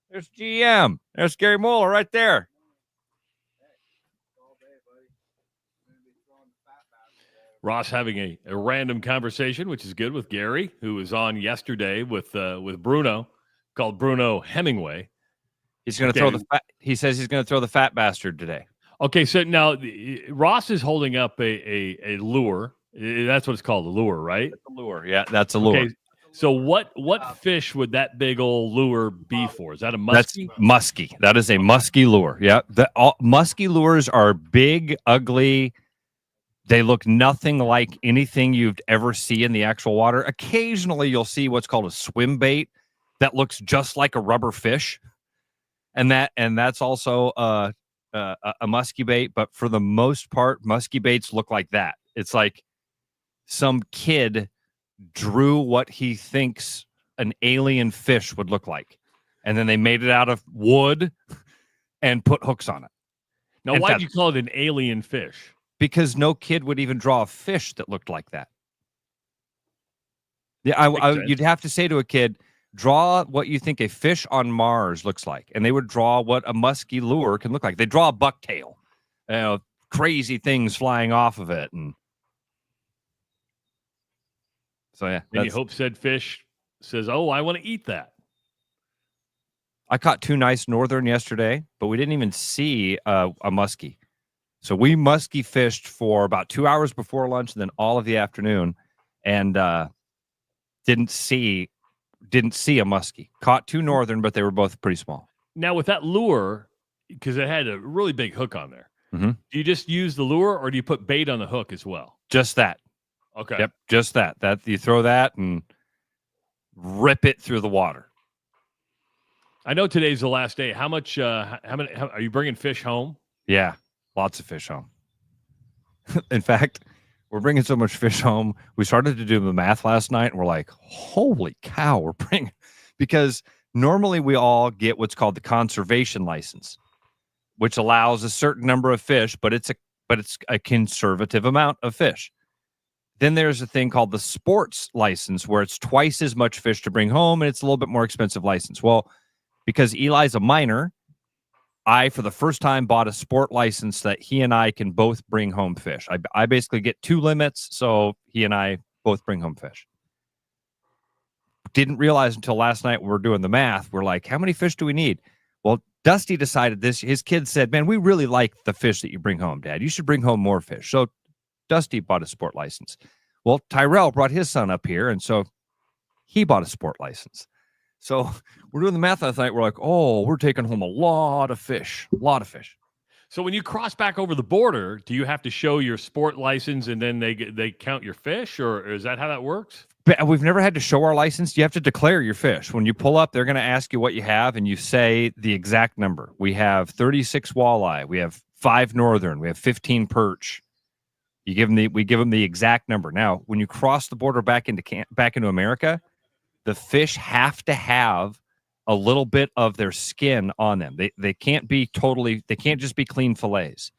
There's GM. There's Gary Moeller right there. Ross having a random conversation, which is good, with Gary, who was on yesterday with Bruno, called Bruno Hemingway. He's going to throw he says he's going to throw the fat bastard today. Okay, so now Ross is holding up a lure. That's what it's called, a lure, right? That's a lure. Yeah, that's a lure. Okay, so what fish would that big old lure be for? Is that a muskie? That's muskie. That is a muskie lure. Yeah, muskie lures are big, ugly. They look nothing like anything you'd ever see in the actual water. Occasionally, you'll see what's called a swim bait that looks just like a rubber fish, and that's also a muskie bait. But for the most part, muskie baits look like that. It's like some kid drew what he thinks an alien fish would look like, and then they made it out of wood and put hooks on it. Now, why do you call it an alien fish? Because no kid would even draw a fish that looked like that. Yeah, you'd have to say to a kid, draw what you think a fish on Mars looks like, and they would draw what a musky lure can look like. They draw a bucktail, crazy things flying off of it, and so yeah. And you hope said fish says, "Oh, I want to eat that." I caught 2 nice northern yesterday, but we didn't even see a muskie. So we muskie fished for about 2 hours before lunch and then all of the afternoon, and didn't see a muskie. Caught 2 northern, but they were both pretty small. Now with that lure, because it had a really big hook on there, mm-hmm. Do you just use the lure, or do you put bait on the hook as well? Just that. Okay. Yep, just that. That you throw that and rip it through the water. I know today's the last day. How much? How are you bringing fish home? Yeah. Lots of fish home. In fact, we're bringing so much fish home. We started to do the math last night, and we're like, holy cow, we're bringing... Because normally we all get what's called the conservation license, which allows a certain number of fish, but it's a conservative amount of fish. Then there's a thing called the sports license, where it's twice as much fish to bring home, and it's a little bit more expensive license. Well, because Eli's a minor, I, for the first time, bought a sport license that he and I can both bring home fish. I basically get 2 limits, so he and I both bring home fish. Didn't realize until last night when we were doing the math, we're like, how many fish do we need? Well, Dusty decided this. His kids said, man, we really like the fish that you bring home, Dad. You should bring home more fish. So Dusty bought a sport license. Well, Tyrell brought his son up here, and so he bought a sport license. So we're doing the math last night. We're like, oh, we're taking home a lot of fish. So when you cross back over the border, do you have to show your sport license and then they count your fish, or is that how that works? we've never had to show our license. You have to declare your fish. When you pull up, they're going to ask you what you have, and you say the exact number. We have 36 walleye. We have 5 northern. We have 15 perch. We give them the exact number. Now, when you cross the border back into America, the fish have to have a little bit of their skin on them. They can't just be clean fillets.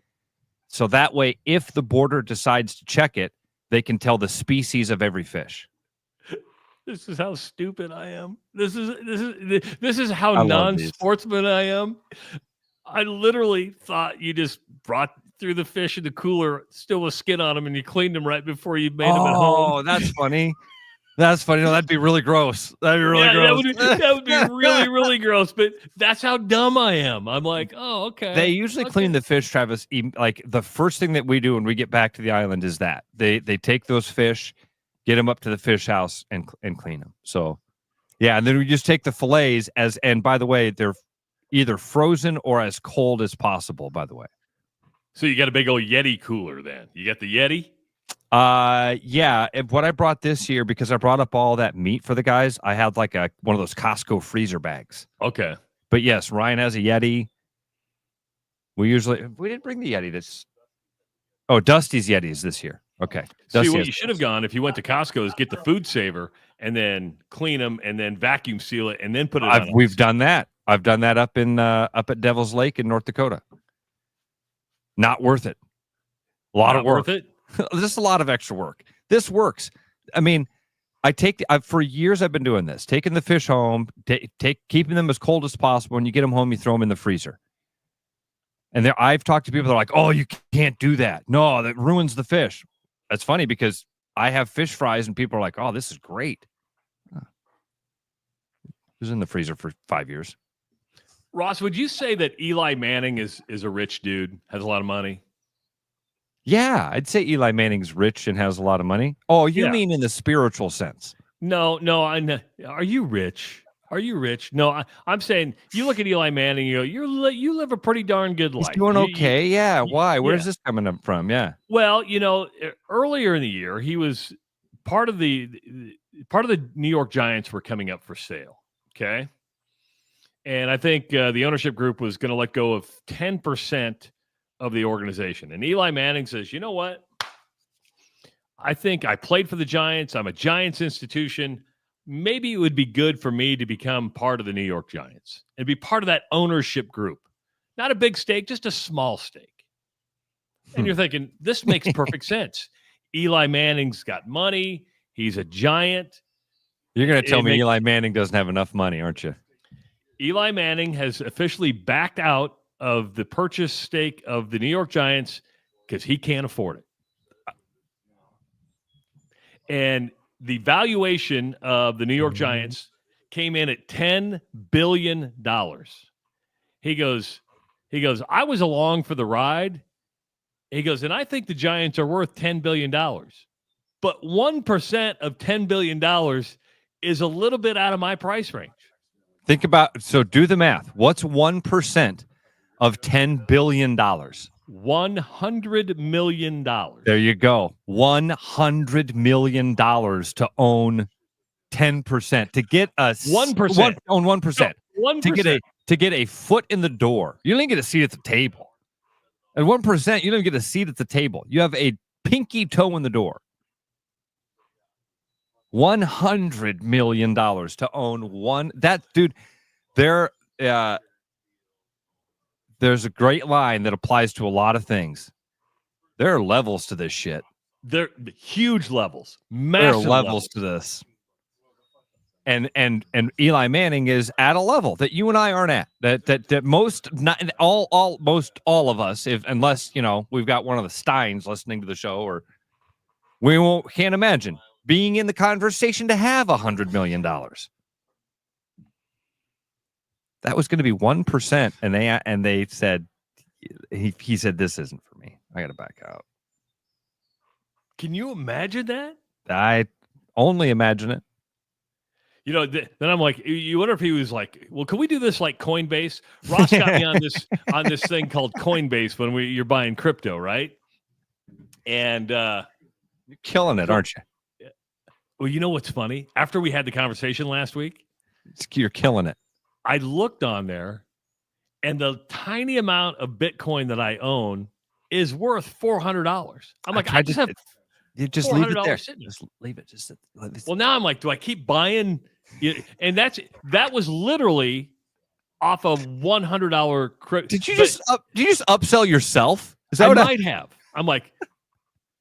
So that way, if the border decides to check it, they can tell the species of every fish. This is how stupid I am. This is how non-sportsman I am. I literally thought you just brought through the fish in the cooler, still with skin on them, and you cleaned them right before you made them at home. Oh, that's funny. That's funny. No, that'd be really gross. That'd be really gross. That would be really, really gross. But that's how dumb I am. I'm like, oh, okay. They usually clean the fish, Travis. Like the first thing that we do when we get back to the island is that they take those fish, get them up to the fish house, and clean them. So, yeah, and then we just take the fillets and by the way, they're either frozen or as cold as possible. By the way. So you got a big old Yeti cooler then. You got the Yeti? Yeah. What I brought this year, because I brought up all that meat for the guys, I had like one of those Costco freezer bags. Okay. But yes, Ryan has a Yeti. We didn't bring the Yeti. Dusty's Yetis this year. Okay. See, what you should have gone if you went to Costco is get the food saver and then clean them and then vacuum seal it and then put it on. We've done that. I've done that up at Devil's Lake in North Dakota. Not worth it. A lot of work. Worth it? Just a lot of extra work. This works. I mean, for years I've been doing this, taking the fish home, keeping them as cold as possible. When you get them home, you throw them in the freezer. And I've talked to people that are like, "Oh, you can't do that. No, that ruins the fish." That's funny because I have fish fries and people are like, "Oh, this is great." It was in the freezer for 5 years. Ross, would you say that Eli Manning is a rich dude, has a lot of money? Yeah, I'd say Eli Manning's rich and has a lot of money. Oh, you mean in the spiritual sense? No. Are you rich? Are you rich? No, I'm saying you look at Eli Manning, you live a pretty darn good life. He's doing okay. Yeah. Why? Where's this coming up from? Yeah. Well, earlier in the year, he was part of the New York Giants were coming up for sale. Okay. And I think the ownership group was going to let go of 10% of the organization. And Eli Manning says, you know what? I think I played for the Giants. I'm a Giants institution. Maybe it would be good for me to become part of the New York Giants and be part of that ownership group. Not a big stake, just a small stake. And you're thinking, this makes perfect sense. Eli Manning's got money. He's a Giant. You're going to tell me Eli Manning doesn't have enough money, aren't you? Eli Manning has officially backed out of the purchase stake of the New York Giants because he can't afford it. And the valuation of the New York Giants came in at $10 billion. He goes, I was along for the ride. He goes, and I think the Giants are worth $10 billion. But 1% of $10 billion is a little bit out of my price range. Do the math. What's 1% of $10 billion? $100 million. There you go. $100 million to own 10%. To get a 1%. Own 1%. No, 1%. To get a foot in the door. You don't even get a seat at the table. At 1%, you don't even get a seat at the table. You have a pinky toe in the door. $100 million to own one. That dude, there's a great line that applies to a lot of things. There are levels to this shit. They're huge levels. Massive there are levels to this. And Eli Manning is at a level that you and I aren't at. That most all of us, unless we've got one of the Steins listening to the show, or can't imagine being in the conversation to have $100 million. That was going to be 1%, and they said he said this isn't for me. I got to back out. Can you imagine that? I only imagine it. Then I'm like, you wonder if he was like, well, can we do this like Coinbase? Ross got me on this thing called Coinbase when you're buying crypto, right? And you're killing it, aren't you? Well, you know what's funny? After we had the conversation last week, you're killing it. I looked on there, and the tiny amount of Bitcoin that I own is worth $400. I'm like, I just have just leave it there. Sitting. Just leave it. Well, now I'm like, do I keep buying? And that was literally off of $100 credit. Did you just upsell yourself? Is that I what might have? I'm like,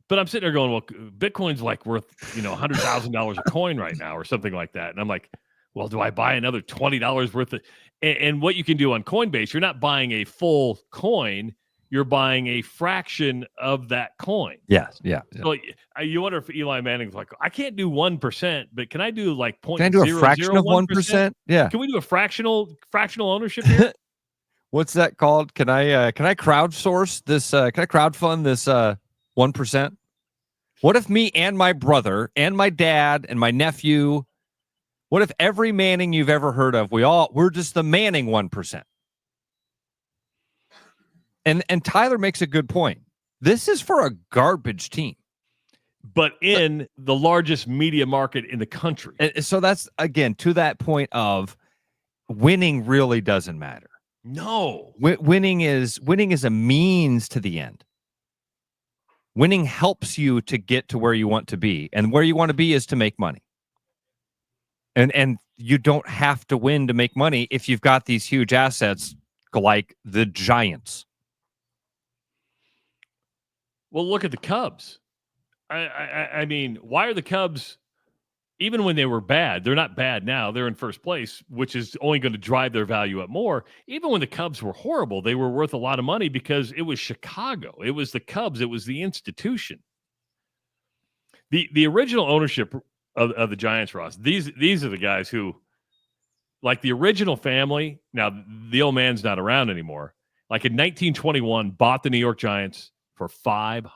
but I'm sitting there going, well, Bitcoin's like worth $100,000 a coin right now, or something like that. And I'm like, well, do I buy another $20 worth of? And what you can do on Coinbase, you're not buying a full coin. You're buying a fraction of that coin. Yes, yeah. So you wonder if Eli Manning's like, I can't do 1%, but can I do like 0.001%? Can I do a fraction of 1%? Yeah. Can we do a fractional ownership here? What's that called? Can I crowdsource this? Can I crowdfund this 1%? What if me and my brother and my dad and my nephew? What if every Manning you've ever heard of, we're just the Manning 1%? And Tyler makes a good point. This is for a garbage team. But in the largest media market in the country. And so that's, again, to that point of winning really doesn't matter. No. Winning is a means to the end. Winning helps you to get to where you want to be. And where you want to be is to make money. And you don't have to win to make money if you've got these huge assets like the Giants. Well, look at the Cubs. I mean, why are the Cubs, even when they were bad, they're not bad now. They're in first place, which is only going to drive their value up more. Even when the Cubs were horrible, they were worth a lot of money because it was Chicago. It was the Cubs. It was the institution. The original ownership of the Giants, Ross, these are the guys who, like the original family, now the old man's not around anymore, like in 1921, bought the New York Giants for $500.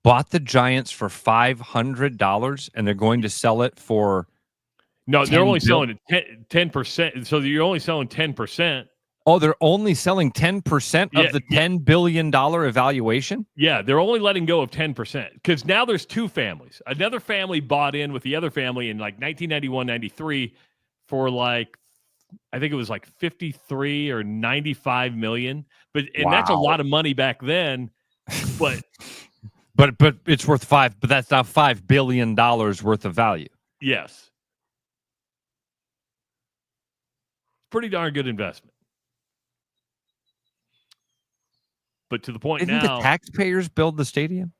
Bought the Giants for $500, and they're going to sell it for no. They're only selling it 10%. So you're only selling 10%. Oh, they're only selling 10% of the $10 billion evaluation? Yeah, they're only letting go of 10% because now there's two families. Another family bought in with the other family in like 1991, 93 for like, I think it was like 53 or 95 million. But that's a lot of money back then. But but it's worth but that's now $5 billion worth of value. Yes. Pretty darn good investment. But to the point Didn't now, the taxpayers build the stadium?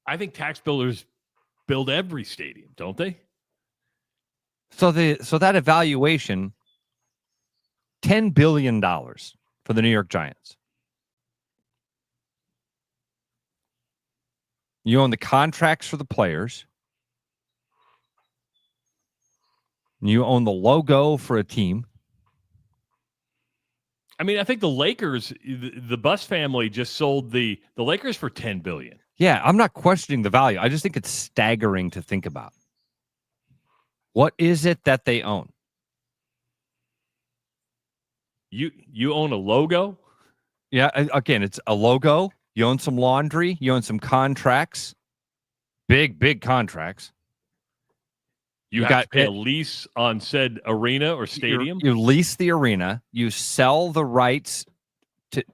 I think tax builders build every stadium, don't they? So that evaluation, $10 billion for the New York Giants. You own the contracts for the players. You own the logo for a team. I mean, I think the Lakers, the Buss family just sold the Lakers for $10 billion. Yeah, I'm not questioning the value. I just think it's staggering to think about. What is it that they own? You own a logo? Yeah, again, it's a logo. You own some laundry. You own some contracts. Big contracts. You have to pay a lease on said arena or stadium. You lease the arena. You sell the rights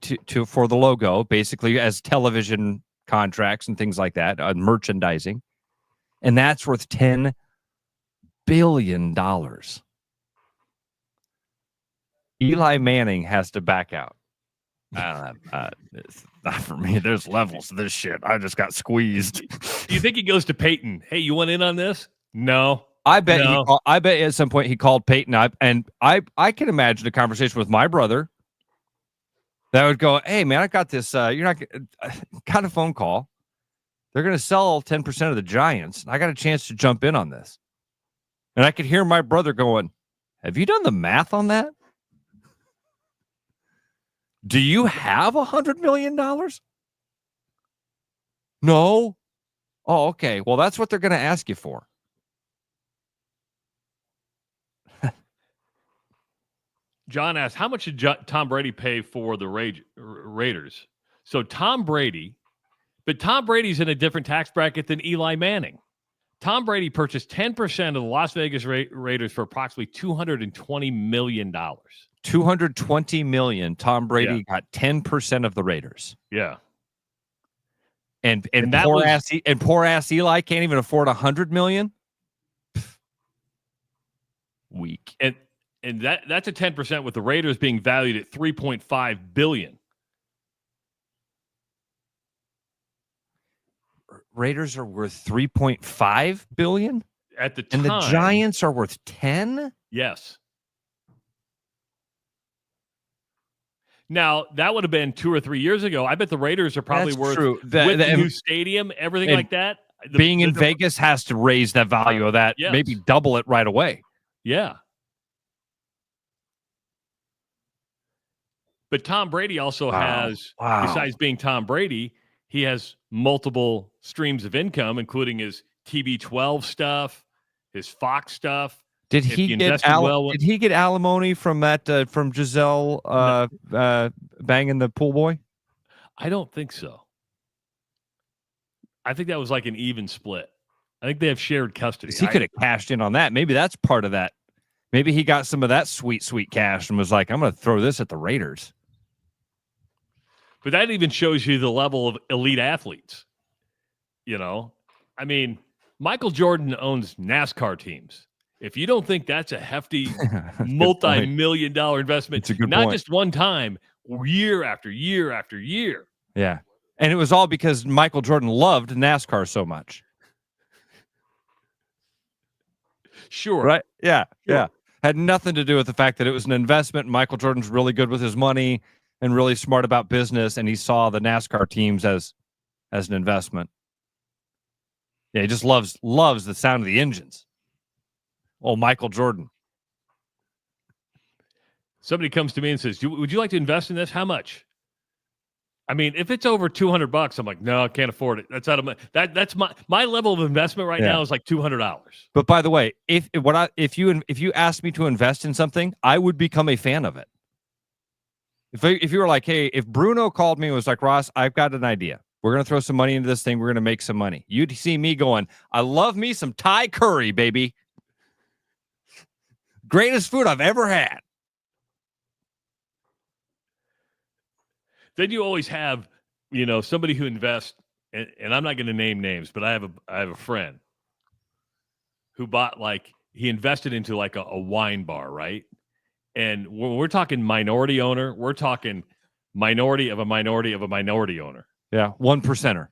to for the logo, basically as television contracts and things like that, merchandising, and that's worth $10 billion. Eli Manning has to back out. It's not for me. There's levels to this shit. I just got squeezed. Do you think he goes to Peyton? Hey, you want in on this? No. I bet. No. I bet at some point he called Peyton up, and I can imagine a conversation with my brother that would go, "Hey, man, I got this. You're not got a phone call. They're going to sell 10% of the Giants. I got a chance to jump in on this." And I could hear my brother going, "Have you done the math on that? Do you have $100 million?" No. Oh, okay. Well, that's what they're going to ask you for. John asked, how much did Tom Brady pay for the Raiders? So Tom Brady's in a different tax bracket than Eli Manning. Tom Brady purchased 10% of the Las Vegas Raiders for approximately $220 million. $220 million. Tom Brady got 10% of the Raiders. Yeah. And poor ass Eli can't even afford $100 million. Weak. And that's a 10% with the Raiders being valued at $3.5 billion. Raiders are worth $3.5 billion at the time. And the Giants are worth 10? Yes. Now, that would have been 2 or 3 years ago. I bet the Raiders are probably That's worth, true. with the new stadium, everything like that. Being in Vegas has to raise that value of that, maybe double it right away. Yeah. But Tom Brady also has, besides being Tom Brady, he has multiple streams of income, including his TB12 stuff, his Fox stuff. Did he get alimony from that from Giselle banging the pool boy? I don't think so. I think that was like an even split. I think they have shared custody. He could have cashed in on that. Maybe that's part of that. Maybe he got some of that sweet, sweet cash and was like, I'm going to throw this at the Raiders. But that even shows you the level of elite athletes. You know, I mean, Michael Jordan owns NASCAR teams. If you don't think that's a hefty multi-million-dollar investment, not just one time, year after year after year. Yeah. And it was all because Michael Jordan loved NASCAR so much. Sure. Right? Yeah. Sure. Yeah. Had nothing to do with the fact that it was an investment. Michael Jordan's really good with his money and really smart about business, and he saw the NASCAR teams as an investment. Yeah, he just loves the sound of the engines. Oh, Michael Jordan. Somebody comes to me and says, would you like to invest in this? How much? I mean, if it's over $200, I'm like, no, I can't afford it. That's out of my that's my level of investment right now is like $200. But by the way, if you asked me to invest in something, I would become a fan of it. If you were like, hey, if Bruno called me and was like, Ross, I've got an idea. We're going to throw some money into this thing. We're going to make some money. You'd see me going, I love me some Thai curry, baby. Greatest food I've ever had. Then you always have, somebody who invests, and I'm not going to name names, but I have a friend who bought he invested into a wine bar, right? And when we're talking minority owner, we're talking minority of a minority of a minority owner. Yeah, 1%er.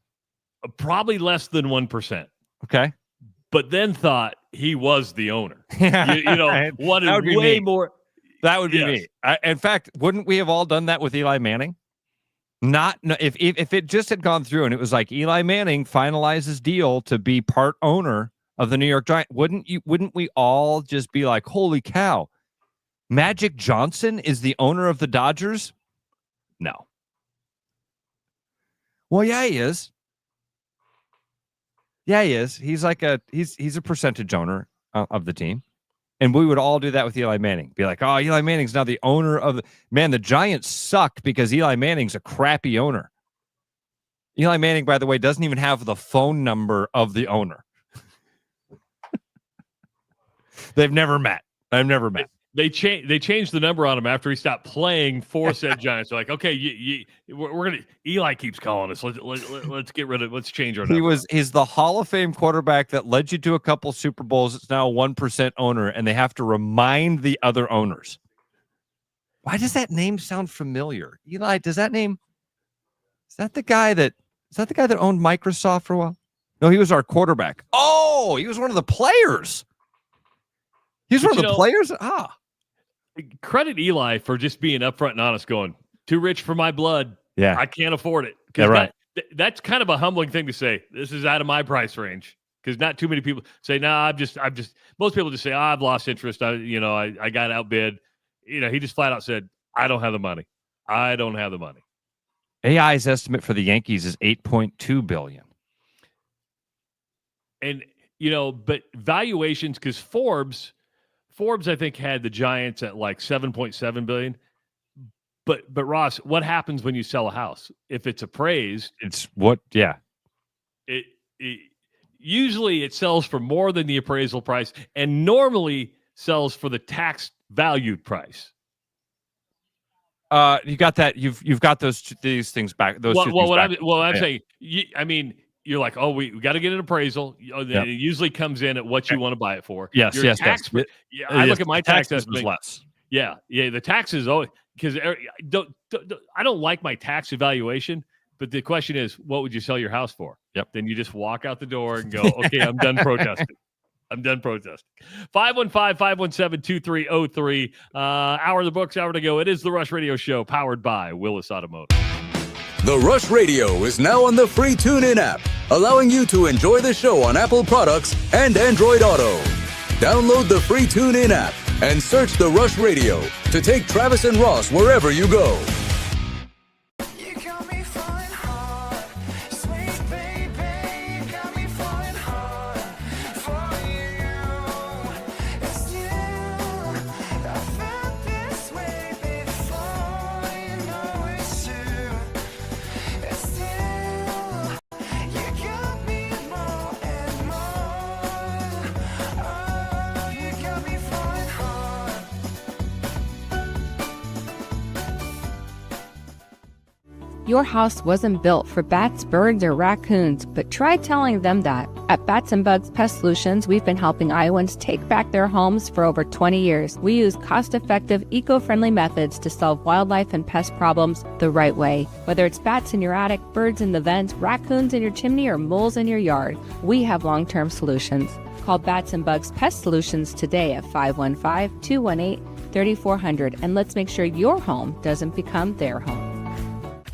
Probably less than 1%. Okay. But then thought he was the owner. Wanted way me. More. That would be me. In fact, wouldn't we have all done that with Eli Manning? If it just had gone through and it was like Eli Manning finalizes deal to be part owner of the New York Giants, wouldn't we all just be like, holy cow, Magic Johnson is the owner of the Dodgers? No. Well, yeah, he is. Yeah, he is. He's he's a percentage owner of the team. And we would all do that with Eli Manning. Be like, oh, Eli Manning's now the owner of the Giants suck because Eli Manning's a crappy owner. Eli Manning, by the way, doesn't even have the phone number of the owner. They've never met. I've never met. They changed the number on him after he stopped playing for said Giants. They're like, okay, we're gonna. Eli keeps calling us. Let's get rid of. Let's change our number. He's the Hall of Fame quarterback that led you to a couple Super Bowls. It's now a 1% owner, and they have to remind the other owners. Why does that name sound familiar? Eli, is that the guy that owned Microsoft for a while? No, he was our quarterback. Oh, he was one of the players. He's one of the players. Credit Eli for just being upfront and honest, going, too rich for my blood. Yeah. I can't afford it. Yeah, right. That's kind of a humbling thing to say. This is out of my price range. Because not too many people say, no, I'm just, most people just say, I've lost interest. I got outbid. He just flat out said, I don't have the money. I don't have the money. AI's estimate for the Yankees is $8.2 billion. And, but valuations, because Forbes, I think, had the Giants at like $7.7 billion. But Ross, what happens when you sell a house? If it's appraised, it's what? Yeah. usually it sells for more than the appraisal price and normally sells for the tax valued price. You got that. You've got these things back. I'm saying, you're like, oh, we got to get an appraisal. It usually comes in at what you want to buy it for. Yes. I look at my tax estimate less. Yeah. The taxes always, because I don't like my tax evaluation. But the question is, what would you sell your house for? Yep. Then you just walk out the door and go, okay, I'm done protesting. 515-517-2303. Hour of the books, hour to go. It is the Rush Radio Show, powered by Willis Automotive. The Rush Radio is now on the free TuneIn app, allowing you to enjoy the show on Apple products and Android Auto. Download the free TuneIn app and search The Rush Radio to take Travis and Ross wherever you go. Your house wasn't built for bats, birds, or raccoons, but try telling them that. At Bats and Bugs Pest Solutions, we've been helping Iowans take back their homes for over 20 years. We use cost-effective, eco-friendly methods to solve wildlife and pest problems the right way. Whether it's bats in your attic, birds in the vents, raccoons in your chimney, or moles in your yard, we have long-term solutions. Call Bats and Bugs Pest Solutions today at 515-218-3400, and let's make sure your home doesn't become their home.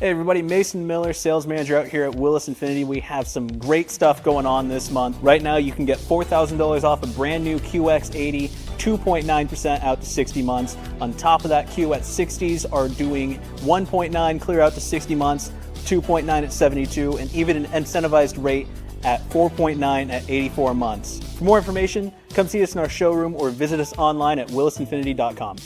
Hey everybody, Mason Miller, sales manager out here at Willis Infinity. We have some great stuff going on this month. Right now you can get $4,000 off a brand new QX80, 2.9% out to 60 months. On top of that, QX60s are doing 1.9 clear out to 60 months, 2.9 at 72, and even an incentivized rate at 4.9 at 84 months. For more information, come see us in our showroom or visit us online at willisinfinity.com.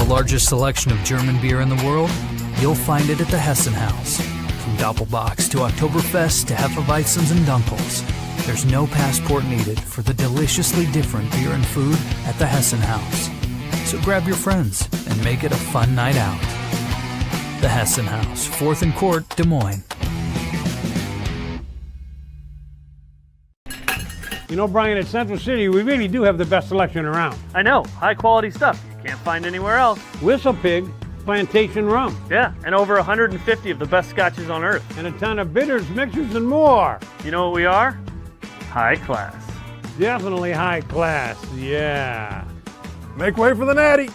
Largest selection of German beer in the world? You'll find it at the Hessen House. From Doppelbocks to Oktoberfest to Hefeweizens and Dunkels, there's no passport needed for the deliciously different beer and food at the Hessen House. So grab your friends and make it a fun night out. The Hessen House, 4th and Court, Des Moines. You know, Brian, at Central City, we really do have the best selection around. I know, high quality stuff you can't find anywhere else. Whistle Pig Plantation Rum. Yeah, and over 150 of the best scotches on earth. And a ton of bitters, mixers, and more. You know what we are? High class. Definitely high class, yeah. Make way for the natty.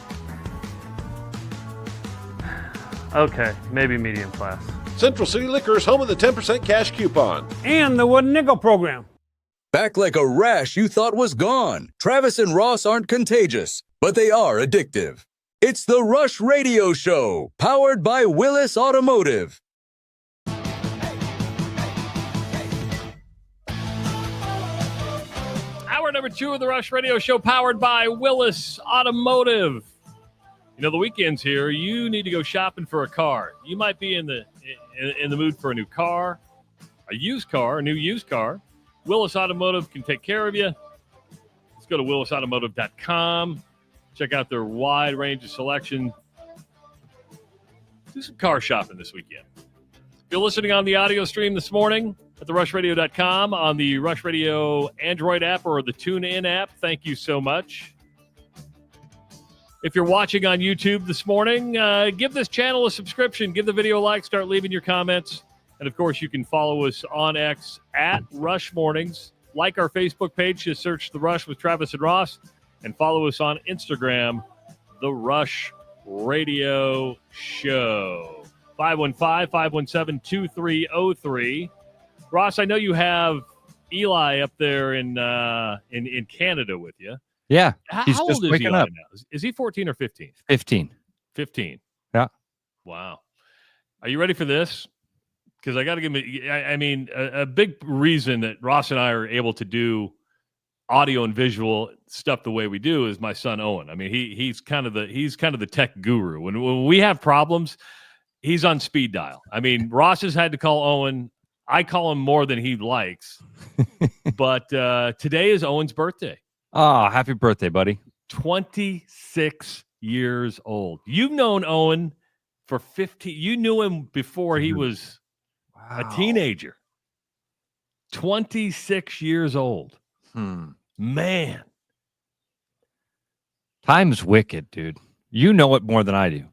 Okay, maybe medium class. Central City Liquors, home of the 10% cash coupon. And the Wooden Nickel program. Back like a rash you thought was gone. Travis and Ross aren't contagious, but they are addictive. It's the Rush Radio Show, powered by Willis Automotive. Hour number 2 of the Rush Radio Show, powered by Willis Automotive. You know, the weekend's here. You need to go shopping for a car. You might be in the mood for a new car, a new used car. Willis Automotive can take care of you. Let's go to willisautomotive.com. Check out their wide range of selection. Do some car shopping this weekend. If you're listening on the audio stream this morning at therushladio.com, on the Rush Radio Android app or the TuneIn app, thank you so much. If you're watching on YouTube this morning, give this channel a subscription. Give the video a like. Start leaving your comments. And, of course, you can follow us on X at Rush Mornings. Like our Facebook page. Just search The Rush with Travis and Ross. And follow us on Instagram, The Rush Radio Show. 515-517-2303. Ross, I know you have Eli up there in Canada with you. Yeah. How old is Eli now? Is he 14 or 15? 15. 15. Yeah. Wow. Are you ready for this? Because I got to give me, a big reason that Ross and I are able to do audio and visual stuff the way we do is my son Owen. I mean, he's kind of the tech guru. When we have problems, he's on speed dial. I mean, Ross has had to call Owen. I call him more than he likes. But today is Owen's birthday. Oh, happy birthday, buddy. 26 years old. You've known Owen for 15. You knew him before he was a teenager. 26 years old. Man. Time's wicked, dude. You know it more than I do.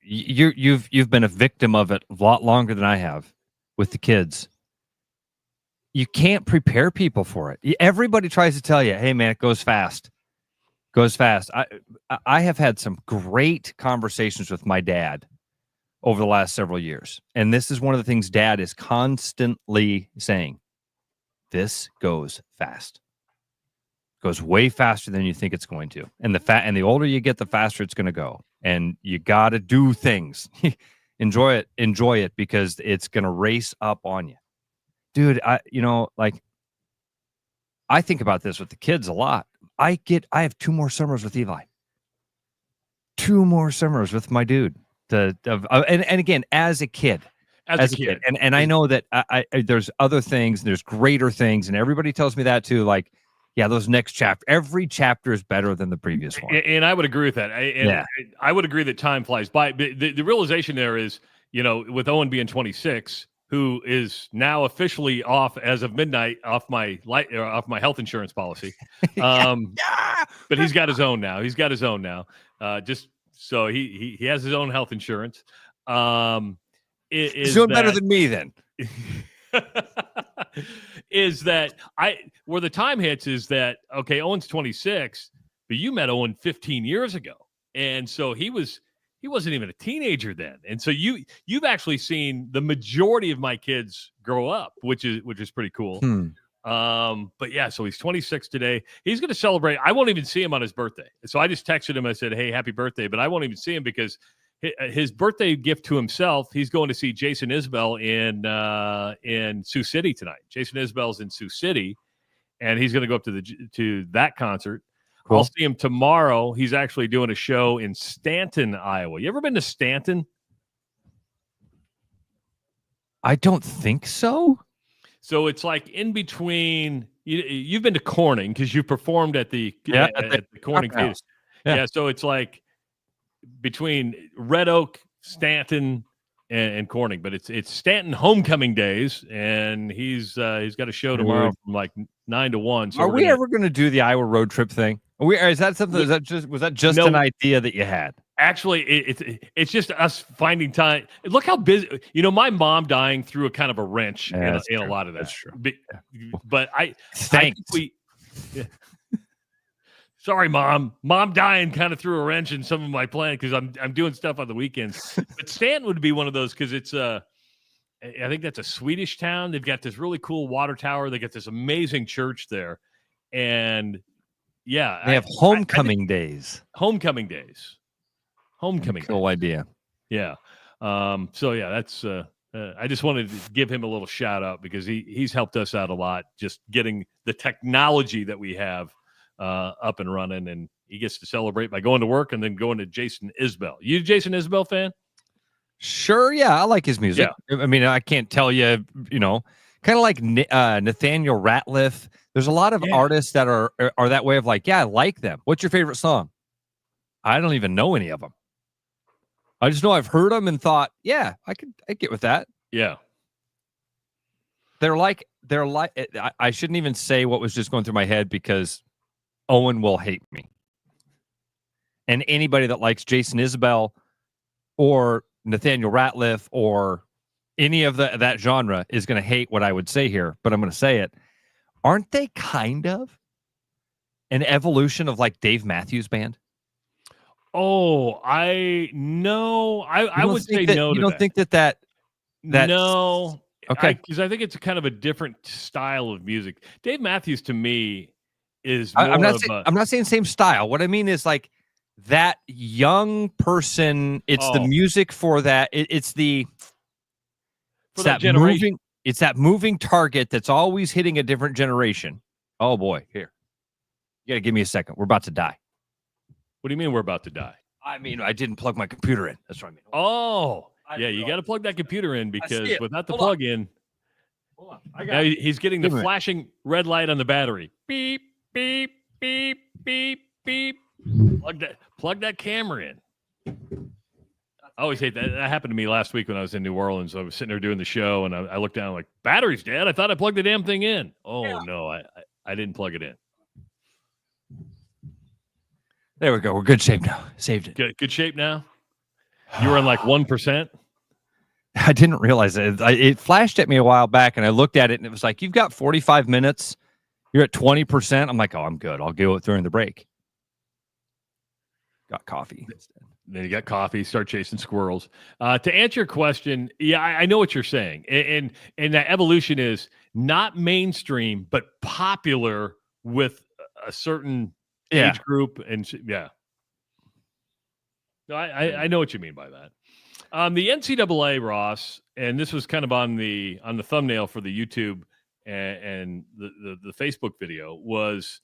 You've been a victim of it a lot longer than I have with the kids. You can't prepare people for it. Everybody tries to tell you, hey, man, it goes fast. Goes fast. I have had some great conversations with my dad over the last several years. And this is one of the things Dad is constantly saying. This goes fast. Goes way faster than you think it's going to. And the older you get, the faster it's going to go. And you got to do things. Enjoy it because it's going to race up on you. Dude, I think about this with the kids a lot. I have 2 more summers with Eli. 2 more summers with my dude. And again, as a kid. As a kid. And I know that there's other things, there's greater things, and everybody tells me that too. Like, yeah, those next chapter, every chapter is better than the previous one. And I would agree with that. I would agree that time flies by. But the realization there is, with Owen being 26, who is now officially off as of midnight off my health insurance policy. But he's got his own now. Just so he has his own health insurance. He's doing better than me then. Is that where the time hits is that, okay, Owen's 26, but you met Owen 15 years ago. And so he wasn't even a teenager then. And so you've actually seen the majority of my kids grow up, which is pretty cool. But yeah, so he's 26 today. He's going to celebrate. I won't even see him on his birthday. So I just texted him. I said, hey, happy birthday. But I won't even see him because his birthday gift to himself, he's going to see Jason Isbell in Sioux City tonight. Jason Isbell's in Sioux City, and he's going to go up to that concert. Cool. I'll see him tomorrow. He's actually doing a show in Stanton, Iowa. You ever been to Stanton? I don't think so. So it's like in between. You've been to Corning because you performed at the Corning Theater. Yeah, so it's like between Red Oak, Stanton, and Corning, but it's Stanton homecoming days, and he's got a show tomorrow from like 9 to 1. So are we ever going to do the Iowa road trip thing? Is that something? Was that just an idea that you had? Actually, it's just us finding time. Look how busy. My mom dying threw a kind of a wrench in a lot of that. That's true. But I think sorry, Mom. Mom dying kind of threw a wrench in some of my plan because I'm doing stuff on the weekends. But Stanton would be one of those because it's I think that's a Swedish town. They've got this really cool water tower. They got this amazing church there, and yeah, they have homecoming days. Homecoming days. Cool idea. Yeah. So yeah, that's. I just wanted to give him a little shout out because he's helped us out a lot, just getting the technology that we have up and running, and he gets to celebrate by going to work and then going to Jason Isbell. You a Jason Isbell fan? Sure, yeah, I like his music. Yeah. I mean, I can't tell you, kind of like Nathaniel Ratliff. There's a lot of artists that are that way of like, yeah, I like them. What's your favorite song? I don't even know any of them. I just know I've heard them and thought, yeah, I'd get with that. Yeah. They're like, I shouldn't even say what was just going through my head because Owen will hate me. And anybody that likes Jason Isbell or Nathaniel Ratliff or any of that genre is going to hate what I would say here, but I'm going to say it. Aren't they kind of an evolution of like Dave Matthews Band? Oh, I know. I would say no. You don't think that no. Okay. Because I think it's a kind of a different style of music. Dave Matthews to me is I'm not saying same style. What I mean is like that young person, it's the music for that. It's that generation. It's that moving target that's always hitting a different generation. Oh, boy. Here. You got to give me a second. We're about to die. What do you mean we're about to die? I mean, I didn't plug my computer in. That's what I mean. Oh, yeah, you got to plug that computer in because without the Hold plug in, hold on. now he's getting the flashing red light on the battery. Beep, beep, beep, beep, beep. Plug that camera in. I always hate that. That happened to me last week when I was in New Orleans. I was sitting there doing the show, and I looked down like, battery's dead. I thought I plugged the damn thing in. Oh, no, I didn't plug it in. There we go. We're good shape now. Saved it. Good shape now? You were on like 1%? I didn't realize it. It flashed at me a while back, and I looked at it, and it was like, you've got 45 minutes. You're at 20%. I'm like, oh, I'm good. I'll go it during the break. Got coffee. Then you got coffee, start chasing squirrels. To answer your question, yeah, I know what you're saying. And that evolution is not mainstream, but popular with a certain age group. And yeah. No, I know what you mean by that. The NCAA, Ross, and this was kind of on the thumbnail for the YouTube and the Facebook video, was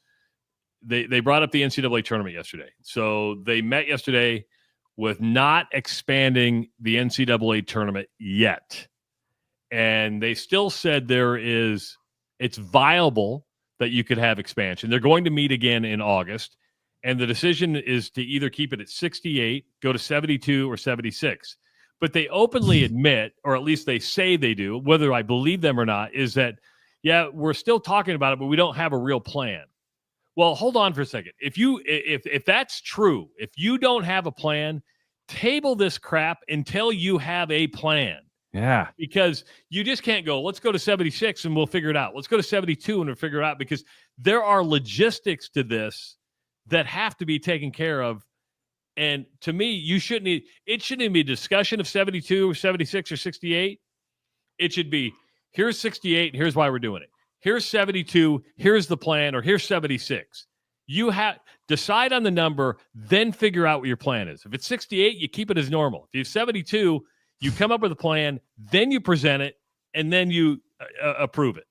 they brought up the NCAA tournament yesterday. So they met yesterday with not expanding the NCAA tournament yet. And they still said it's viable that you could have expansion. They're going to meet again in August. And the decision is to either keep it at 68, go to 72 or 76. But they openly admit, or at least they say they do, whether I believe them or not, is that, yeah, we're still talking about it, but we don't have a real plan. Well, hold on for a second. If that's true, if you don't have a plan, table this crap until you have a plan. Yeah. Because you just can't go, let's go to 76 and we'll figure it out. Let's go to 72 and we'll figure it out, because there are logistics to this that have to be taken care of. And to me, it shouldn't even be a discussion of 72 or 76 or 68. It should be, here's 68, and here's why we're doing it. Here's 72, here's the plan, or here's 76. You have decide on the number, then figure out what your plan is. If it's 68, you keep it as normal. If you have 72, you come up with a plan, then you present it, and then you approve it.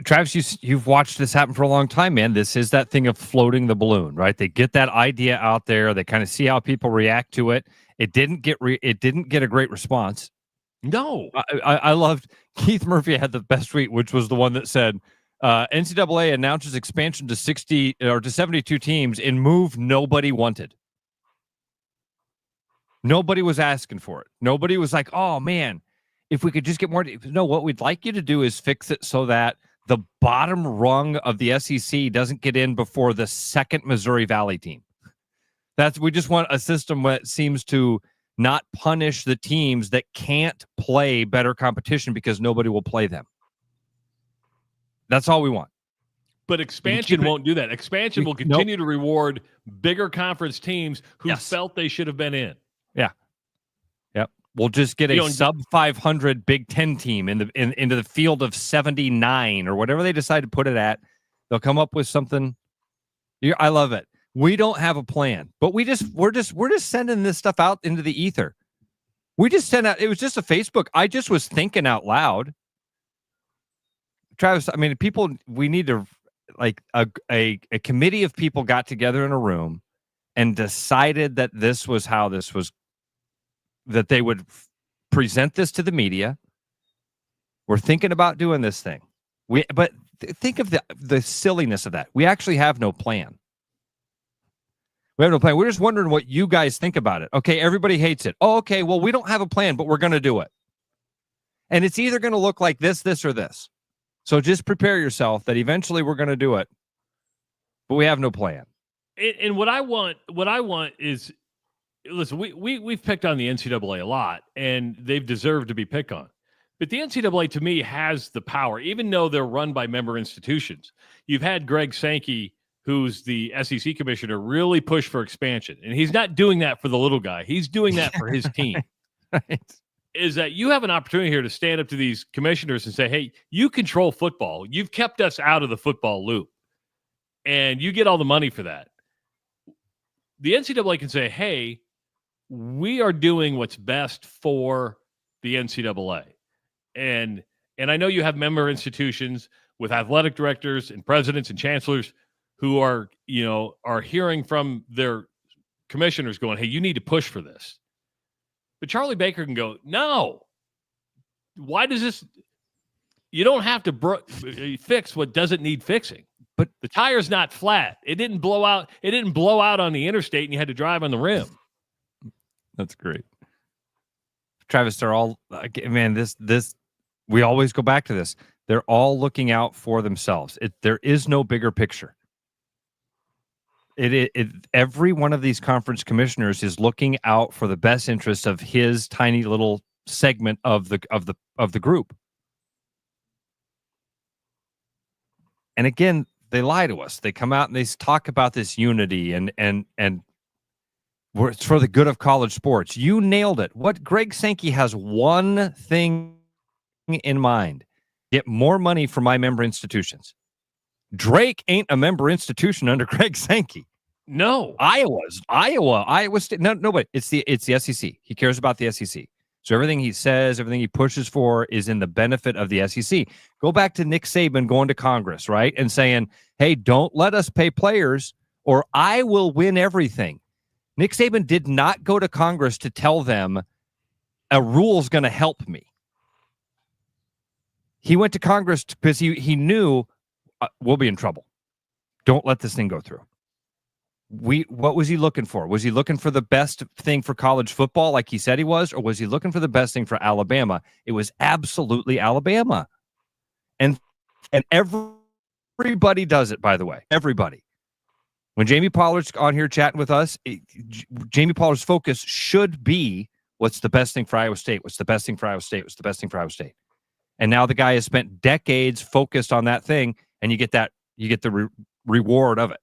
Travis, you've watched this happen for a long time, man. This is that thing of floating the balloon, right? They get that idea out there. They kind of see how people react to it. It didn't get a great response. No. I loved Keith Murphy had the best tweet, which was the one that said, NCAA announces expansion to 60 or to 72 teams in move nobody wanted. Nobody was asking for it. Nobody was like, oh, man, if we could just get more. No, what we'd like you to do is fix it so that the bottom rung of the SEC doesn't get in before the second Missouri Valley team. We just want a system that seems to not punish the teams that can't play better competition because nobody will play them. That's all we want. But expansion won't do that. Expansion will continue to reward bigger conference teams who felt they should have been in. Yeah. Yep. We'll just get a sub 500 Big Ten team into the field of 79 or whatever they decide to put it at. They'll come up with something. I love it. We don't have a plan, but we're just sending this stuff out into the ether. We just sent out. It was just a Facebook. I just was thinking out loud. Travis, I mean, we need to, like, a committee of people got together in a room and decided that this was how this was, that they would present this to the media. We're thinking about doing this thing. But think of the silliness of that. We actually have no plan. We have no plan. We're just wondering what you guys think about it. Okay, everybody hates it. Oh, okay, well, we don't have a plan, but we're going to do it. And it's either going to look like this, or this. So just prepare yourself that eventually we're going to do it, but we have no plan. And what I want is, listen, we've picked on the NCAA a lot, and they've deserved to be picked on. But the NCAA, to me, has the power, even though they're run by member institutions. You've had Greg Sankey, who's the SEC commissioner, really push for expansion. And he's not doing that for the little guy. He's doing that for his team. Right. Is that you have an opportunity here to stand up to these commissioners and say, hey, you control football. You've kept us out of the football loop. And you get all the money for that. The NCAA can say, hey, we are doing what's best for the NCAA. And I know you have member institutions with athletic directors and presidents and chancellors who are hearing from their commissioners going, hey, you need to push for this. But Charlie Baker can go, no. Why does this? You don't have to fix what doesn't need fixing. But the tire's not flat. It didn't blow out. It didn't blow out on the interstate, and you had to drive on the rim. That's great, Travis. They're all man. This we always go back to this. They're all looking out for themselves. There is no bigger picture. Every one of these conference commissioners is looking out for the best interest of his tiny little segment of the group. And again, they lie to us. They come out and they talk about this unity and it's for the good of college sports. You nailed it. What Greg Sankey has one thing in mind: get more money from my member institutions. Drake ain't a member institution under Greg Sankey. No, Iowa State. No, but it's the SEC. He cares about the SEC. So everything he says, everything he pushes for is in the benefit of the SEC. Go back to Nick Saban going to Congress, right? And saying, hey, don't let us pay players or I will win everything. Nick Saban did not go to Congress to tell them a rule's going to help me. He went to Congress because he knew we'll be in trouble. Don't let this thing go through. What was he looking for? Was he looking for the best thing for college football like he said he was, or was he looking for the best thing for Alabama? It was absolutely Alabama. And everybody does it, by the way. Everybody. When Jamie Pollard's on here chatting with us, Jamie Pollard's focus should be what's the best thing for Iowa State? What's the best thing for Iowa State? What's the best thing for Iowa State? And now the guy has spent decades focused on that thing, and you get the reward of it.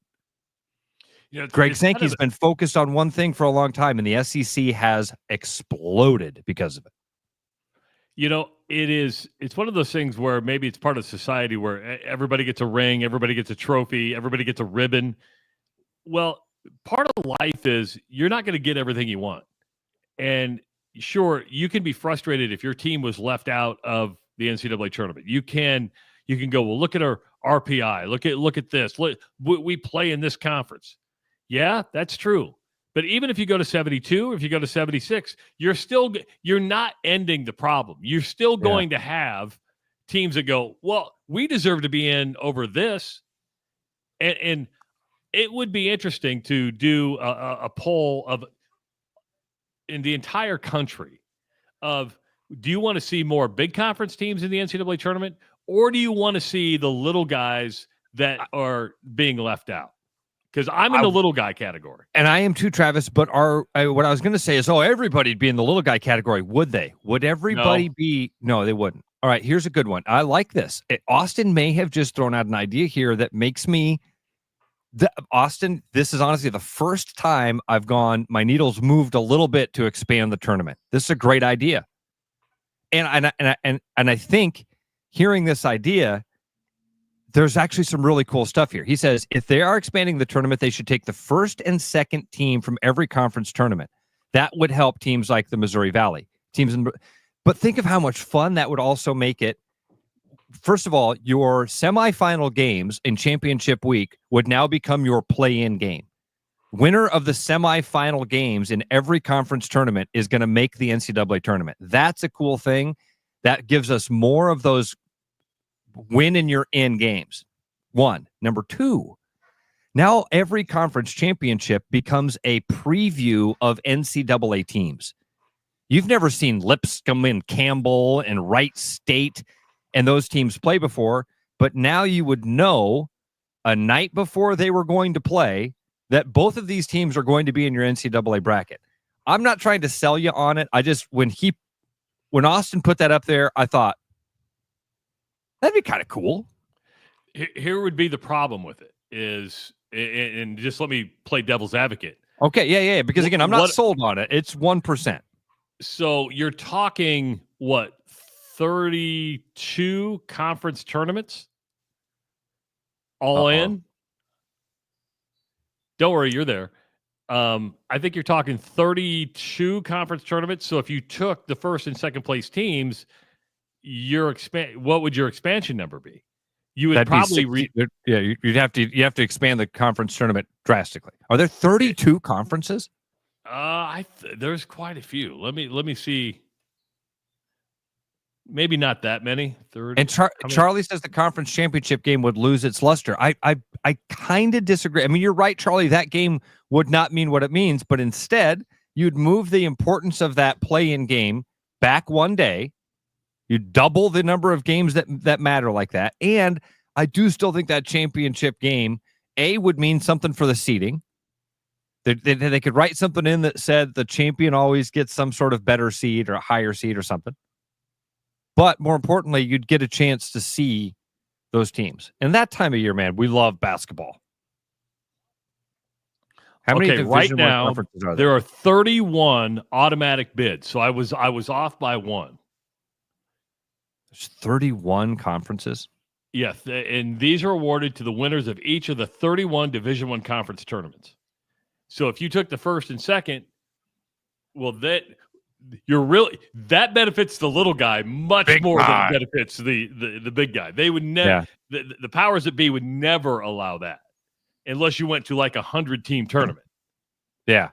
Greg Sankey's been focused on one thing for a long time, and the SEC has exploded because of it. It's one of those things where maybe it's part of society where everybody gets a ring, everybody gets a trophy, everybody gets a ribbon. Well, part of life is you're not going to get everything you want. And sure, you can be frustrated if your team was left out of the NCAA tournament. You can go, well, look at our RPI. Look at this. We play in this conference. Yeah, that's true. But even if you go to 72, if you go to 76, you're not ending the problem. You're still going to have teams that go, well, we deserve to be in over this. And it would be interesting to do a poll in the entire country of, do you want to see more big conference teams in the NCAA tournament, or do you want to see the little guys that are being left out? Because I'm in the little guy category. And I am too, Travis. But what I was going to say is, everybody'd be in the little guy category. Would they? Would everybody be? No, they wouldn't. All right, here's a good one. I like this. Austin may have just thrown out an idea here that makes me... Austin, this is honestly the first time I've gone, my needle's moved a little bit to expand the tournament. This is a great idea. And I think hearing this idea, there's actually some really cool stuff here. He says, if they are expanding the tournament, they should take the first and second team from every conference tournament. That would help teams like the Missouri Valley. But think of how much fun that would also make it. First of all, your semifinal games in championship week would now become your play-in game. Winner of the semifinal games in every conference tournament is going to make the NCAA tournament. That's a cool thing. That gives us more of those win in your in games. One. Number two, now every conference championship becomes a preview of NCAA teams. You've never seen Lipscomb and Campbell and Wright State and those teams play before, but now you would know a night before they were going to play that both of these teams are going to be in your NCAA bracket. I'm not trying to sell you on it. I just, when Austin put that up there, I thought, that'd be kind of cool. Here would be the problem with it is, and just let me play devil's advocate. Okay, yeah. Because again, I'm not sold on it. It's 1%. So you're talking, 32 conference tournaments all in? Don't worry, you're there. I think you're talking 32 conference tournaments. So if you took the first and second place teams, what would your expansion number be? You would probably you'd have to expand the conference tournament drastically. Are there 32 conferences? There's quite a few. Let me see. Maybe not that many. 30. And Charlie says the conference championship game would lose its luster. I kind of disagree. I mean, you're right, Charlie. That game would not mean what it means, but instead, you'd move the importance of that play-in game back one day. You double the number of games that matter like that. And I do still think that championship game, would mean something for the seeding. They could write something in that said the champion always gets some sort of better seed or a higher seed or something. But more importantly, you'd get a chance to see those teams. And that time of year, man, we love basketball. How many right now conferences are there are 31 automatic bids. So I was off by one. There's 31 conferences. Yes, and these are awarded to the winners of each of the 31 Division I conference tournaments. So if you took the first and second, well, that benefits the little guy much more than it benefits the big guy. They would never the powers that be would never allow that unless you went to like 100-team tournament. Yeah.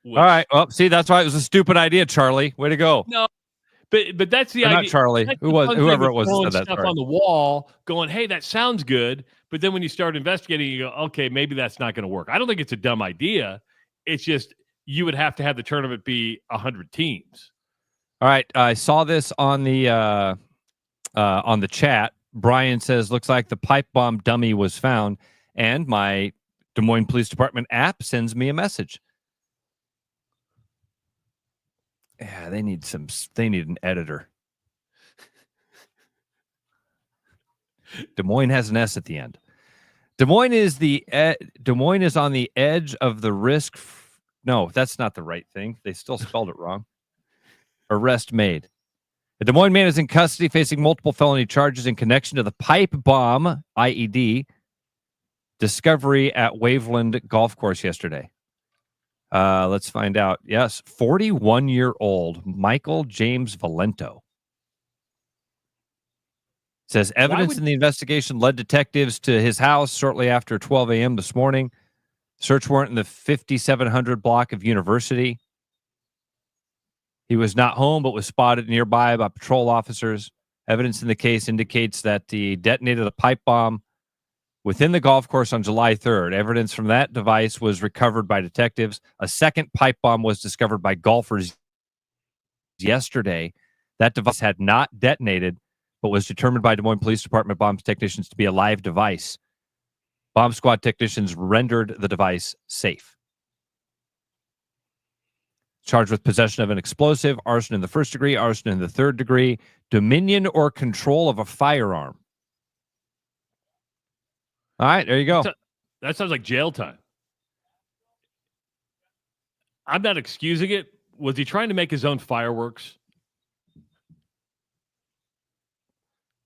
All right. Well, see, that's why it was a stupid idea, Charlie. Way to go. No. But that's the idea. Not Charlie. Whoever it was throwing said that. Stuff on the wall, going, "Hey, that sounds good." But then when you start investigating, you go, "Okay, maybe that's not going to work." I don't think it's a dumb idea. It's just you would have to have the tournament be 100 teams. All right, I saw this on the chat. Brian says, "Looks like the pipe bomb dummy was found," and my Des Moines Police Department app sends me a message. Yeah, they need an editor. Des Moines has an S at the end. Des Moines is on the edge of the risk. No, that's not the right thing. They still spelled it wrong. Arrest made. A Des Moines man is in custody facing multiple felony charges in connection to the pipe bomb, IED, discovery at Waveland golf course yesterday. Let's find out. Yes, 41-year-old Michael James Valento says evidence in the investigation led detectives to his house shortly after 12 a.m. this morning. Search warrant in the 5700 block of University. He was not home, but was spotted nearby by patrol officers. Evidence in the case indicates that he detonated a pipe bomb within the golf course on July 3rd. Evidence from that device was recovered by detectives. A second pipe bomb was discovered by golfers yesterday. That device had not detonated, but was determined by Des Moines Police Department bomb technicians to be a live device. Bomb squad technicians rendered the device safe. Charged with possession of an explosive, arson in the first degree, arson in the third degree, dominion or control of a firearm. All right, there you go. That sounds like jail time. I'm not excusing it. Was he trying to make his own fireworks?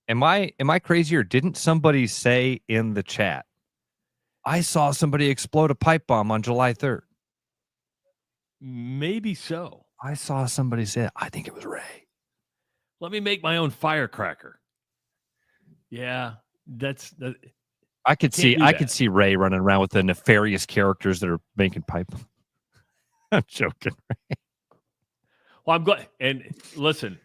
Am I crazy, or didn't somebody say in the chat, I saw somebody explode a pipe bomb on July 3rd? Maybe so. I saw somebody say it. I think it was Ray. Let me make my own firecracker. Yeah, that. I could see Ray running around with the nefarious characters that are making pipe. I'm joking. Well, I'm glad. And listen,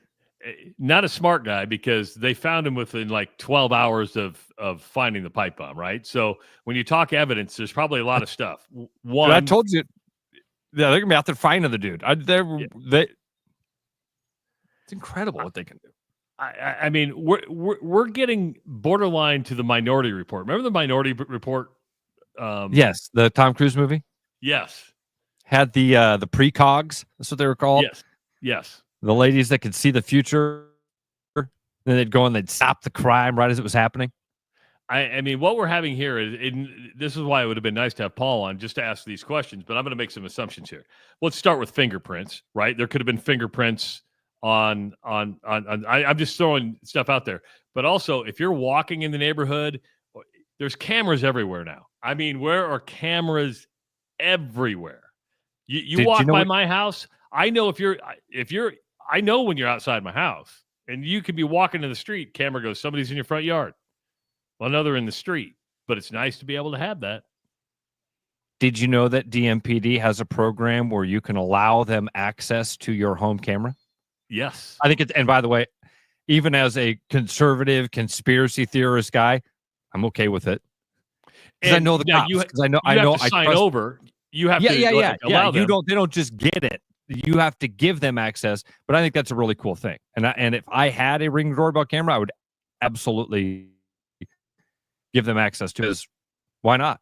not a smart guy, because they found him within like 12 hours of finding the pipe bomb, right? So when you talk evidence, there's probably a lot of stuff. One, I told you, they're gonna be out there finding the dude. It's incredible what they can do. I mean, we're getting borderline to the Minority Report. Remember the Minority Report? Yes, the Tom Cruise movie. Yes, had the precogs. That's what they were called. Yes. The ladies that could see the future, then they'd go and they'd stop the crime right as it was happening. I mean, what we're having here is, this is why it would have been nice to have Paul on just to ask these questions. But I'm going to make some assumptions here. Let's start with fingerprints. Right, there could have been fingerprints on I'm just throwing stuff out there. But also, if you're walking in the neighborhood, there's cameras everywhere now. I mean, where are cameras everywhere? You walk by my house, I know I know when you're outside my house, and you could be walking in the street, camera goes, somebody's in your front yard. Well, no, they're in the street, but it's nice to be able to have that. Did you know that DMPD has a program where you can allow them access to your home camera? Yes. I think it's, and by the way, even as a conservative conspiracy theorist guy, I'm okay with it. Because I know the cops. Because I know I sign over. You have to allow them. They don't just get it. You have to give them access. But I think that's a really cool thing. And if I had a Ring doorbell camera, I would absolutely give them access to this. Why not?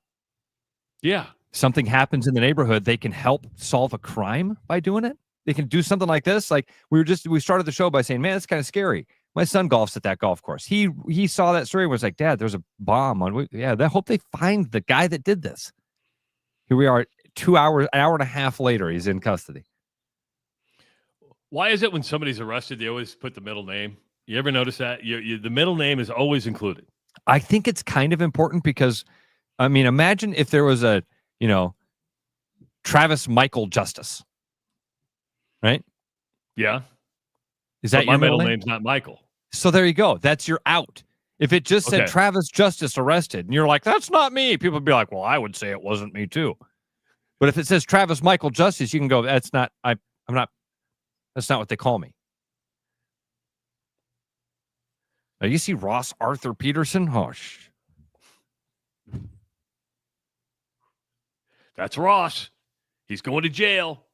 Yeah. Something happens in the neighborhood, they can help solve a crime by doing it. They can do something like this. Like we started the show by saying, man, it's kind of scary. My son golfs at that golf course. He saw that story and was like, Dad, there's a bomb on. Yeah, I hope they find the guy that did this. Here we are, 2 hours, an hour and a half later, he's in custody. Why is it when somebody's arrested, they always put the middle name? You ever notice that? The middle name is always included. I think it's kind of important because, I mean, imagine if there was a, Travis Michael Justice, right? Yeah. Is that my your middle name? name's not Michael. So there you go. That's your out. If it just said Okay. Travis Justice arrested, and you're like, that's not me, people would be like, well, I would say it wasn't me too. But if it says Travis Michael Justice, you can go, that's not what they call me. Now you see Ross Arthur Peterson? Oh, That's Ross. He's going to jail.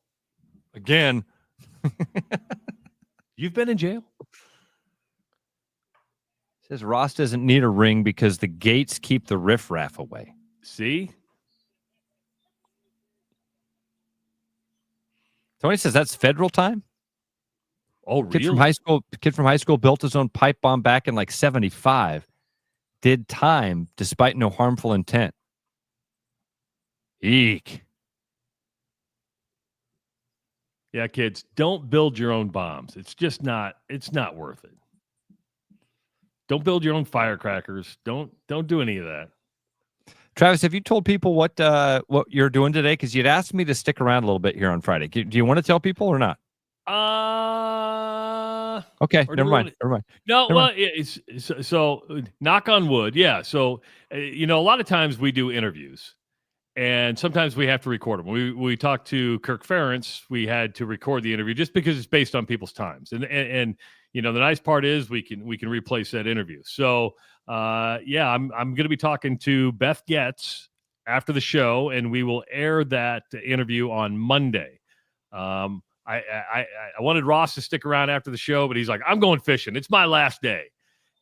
Again. You've been in jail? Says Ross doesn't need a ring because the gates keep the riffraff away. See? Tony says that's federal time. Oh, really? Kid from high school built his own pipe bomb back in like 75. Did time despite no harmful intent. Eek. Yeah, kids, don't build your own bombs. It's just not worth it. Don't build your own firecrackers. Don't do any of that. Travis, have you told people what you're doing today? Because you'd asked me to stick around a little bit here on Friday. Do you want to tell people or not? Okay, never mind. No, well, it's so knock on wood. Yeah. So, a lot of times we do interviews and sometimes we have to record them. We talked to Kirk Ferentz. We had to record the interview just because it's based on people's times. And the nice part is we can replace that interview. So, I'm going to be talking to Beth Getz after the show and we will air that interview on Monday. I wanted Ross to stick around after the show, but he's like, I'm going fishing. It's my last day.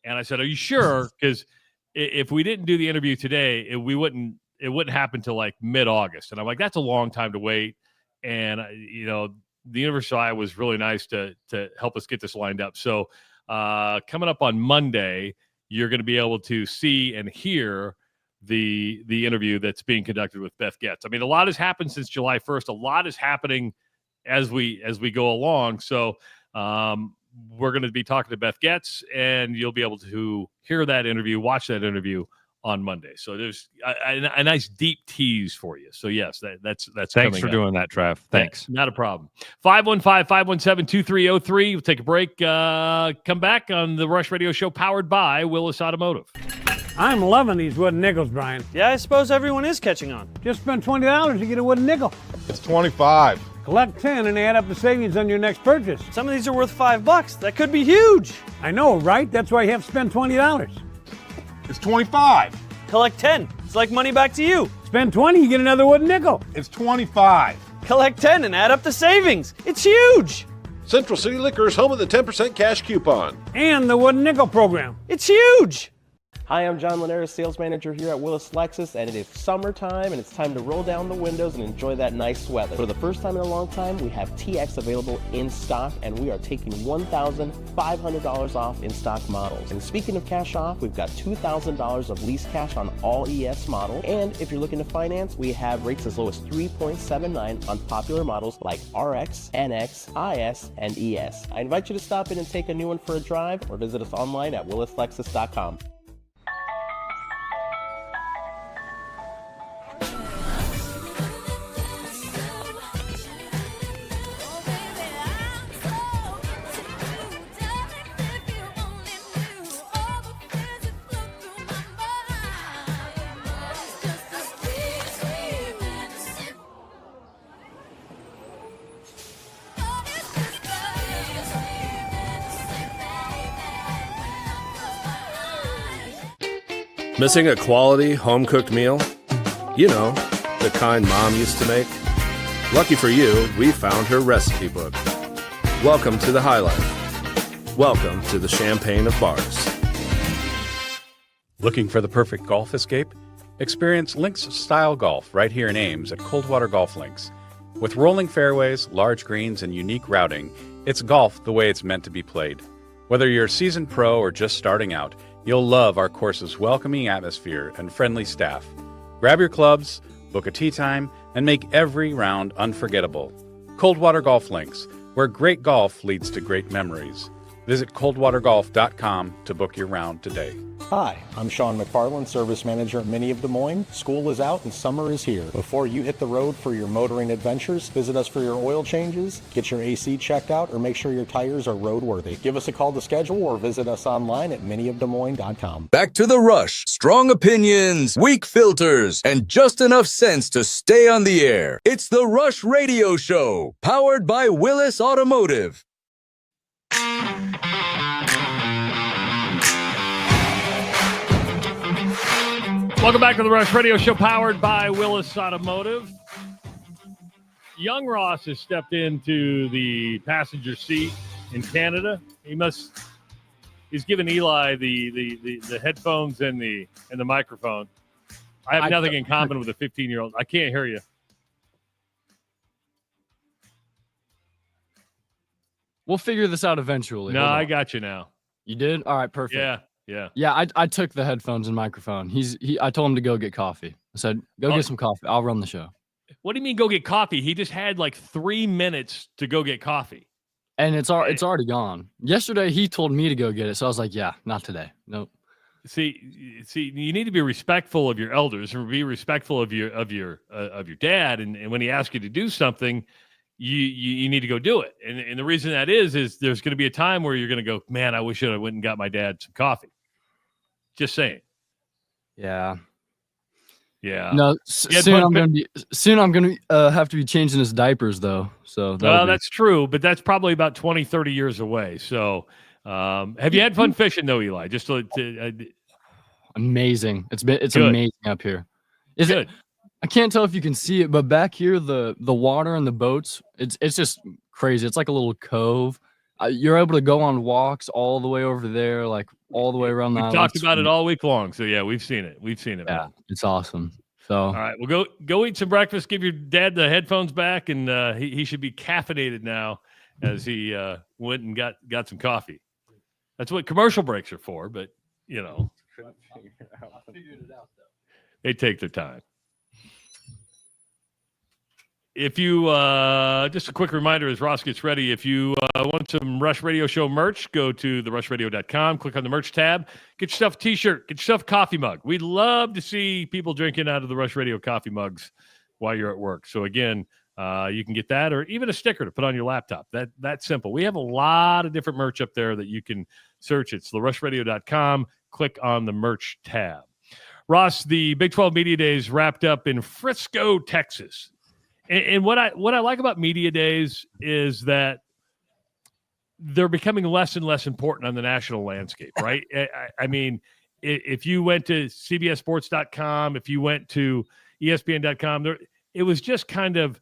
And I said, are you sure? Because if we didn't do the interview today, it wouldn't happen till like mid-August. And I'm like, that's a long time to wait. And, the University of Iowa was really nice to help us get this lined up. So coming up on Monday, you're going to be able to see and hear the interview that's being conducted with Beth Getz. I mean, a lot has happened since July 1st. A lot is happening as we go along. So we're going to be talking to Beth Getz, and you'll be able to hear that interview, watch that interview on Monday. So there's a nice deep tease for you. So yes, that's Thanks for doing that, Trav. Thanks. Not a problem. 515-517-2303. We'll take a break. Come back on the Rush Radio Show powered by Willis Automotive. I'm loving these wooden nickels, Brian. Yeah, I suppose everyone is catching on. Just spend $20 to get a wooden nickel. It's 25. Collect 10 and add up the savings on your next purchase. Some of these are worth $5. That could be huge. I know, right? That's why you have to spend $20. It's 25. Collect 10. It's like money back to you. Spend 20, you get another wooden nickel. It's 25. Collect 10 and add up the savings. It's huge. Central City Liquors, home of the 10% cash coupon. And the wooden nickel program. It's huge. Hi, I'm John Linares, sales manager here at Willis Lexus, and it is summertime, and it's time to roll down the windows and enjoy that nice weather. For the first time in a long time, we have TX available in stock, and we are taking $1,500 off in stock models. And speaking of cash off, we've got $2,000 of lease cash on all ES models, and if you're looking to finance, we have rates as low as 3.79 on popular models like RX, NX, IS, and ES. I invite you to stop in and take a new one for a drive, or visit us online at willislexus.com. Missing a quality, home-cooked meal? You know, the kind Mom used to make. Lucky for you, we found her recipe book. Welcome to the High Life. Welcome to the Champagne of Bars. Looking for the perfect golf escape? Experience links-style golf right here in Ames at Coldwater Golf Links. With rolling fairways, large greens, and unique routing, it's golf the way it's meant to be played. Whether you're a seasoned pro or just starting out, you'll love our course's welcoming atmosphere and friendly staff. Grab your clubs, book a tee time, and make every round unforgettable. Coldwater Golf Links, where great golf leads to great memories. Visit coldwatergolf.com to book your round today. Hi, I'm Sean McFarland, Service Manager at Mini of Des Moines. School is out and summer is here. Before you hit the road for your motoring adventures, visit us for your oil changes, get your AC checked out, or make sure your tires are roadworthy. Give us a call to schedule or visit us online at miniofdesmoines.com. Back to the Rush. Strong opinions, weak filters, and just enough sense to stay on the air. It's the Rush Radio Show, powered by Willis Automotive. Welcome back to the Rush Radio Show, powered by Willis Automotive. Young Ross has stepped into the passenger seat in Canada. He's given Eli the headphones and the microphone. I have nothing in common with a 15-year-old. I can't hear you. We'll figure this out eventually. No, I got you now. You did? All right, perfect. Yeah. I took the headphones and microphone. I told him to go get coffee. I said, go get some coffee. I'll run the show. What do you mean go get coffee? He just had like 3 minutes to go get coffee. And it's already gone. Yesterday he told me to go get it, so I was like, yeah, not today. Nope. See, you need to be respectful of your elders and be respectful of your dad. And when he asks you to do something, you need to go do it. And the reason that is there's going to be a time where you're going to go, man, I wish I went and got my dad some coffee. Just saying. Yeah. Yeah. No, soon I'm going to have to be changing his diapers though. So that's true, but that's probably about 20, 30 years away. So have you had fun fishing though, Eli? Just amazing. It's good. Amazing up here. Is good. I can't tell if you can see it, but back here, the water and the boats, it's just crazy. It's like a little cove. You're able to go on walks all the way over there, like all the way around the island. We talked about it all week long. So yeah, we've seen it. Yeah, man. It's awesome. So all right, well go eat some breakfast. Give your dad the headphones back, and he should be caffeinated now as he went and got some coffee. That's what commercial breaks are for. But you know, they take their time. If you, just a quick reminder as Ross gets ready, if you want some Rush Radio Show merch, go to therushradio.com, click on the merch tab, get yourself a t-shirt, get yourself a coffee mug. We'd love to see people drinking out of the Rush Radio coffee mugs while you're at work. So again, you can get that or even a sticker to put on your laptop. That's simple. We have a lot of different merch up there that you can search. It's therushradio.com, click on the merch tab. Ross, the Big 12 Media Days wrapped up in Frisco, Texas. And what I like about media days is that they're becoming less and less important on the national landscape, right? I mean, if you went to CBSSports.com, if you went to ESPN.com, it was just kind of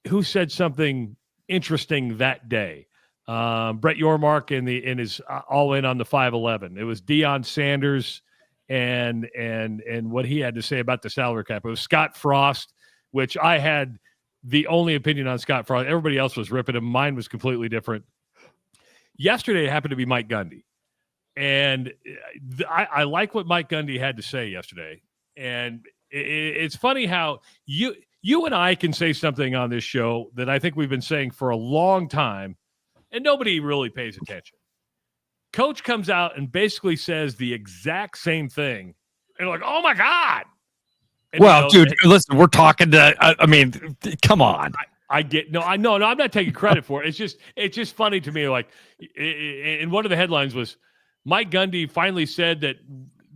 who said something interesting that day. Brett Yormark in his all in on the 5'11". It was Deion Sanders and what he had to say about the salary cap. It was Scott Frost, which I had the only opinion on Scott Frost. Everybody else was ripping him. Mine was completely different. Yesterday, it happened to be Mike Gundy. And I like what Mike Gundy had to say yesterday. And it's funny how you and I can say something on this show that I think we've been saying for a long time, and nobody really pays attention. Coach comes out and basically says the exact same thing. And you're like, oh, my God. And well, dude, listen, we're talking to, I mean, come on. I get, no, I'm not taking credit for it. It's just funny to me. Like, and one of the headlines was Mike Gundy finally said that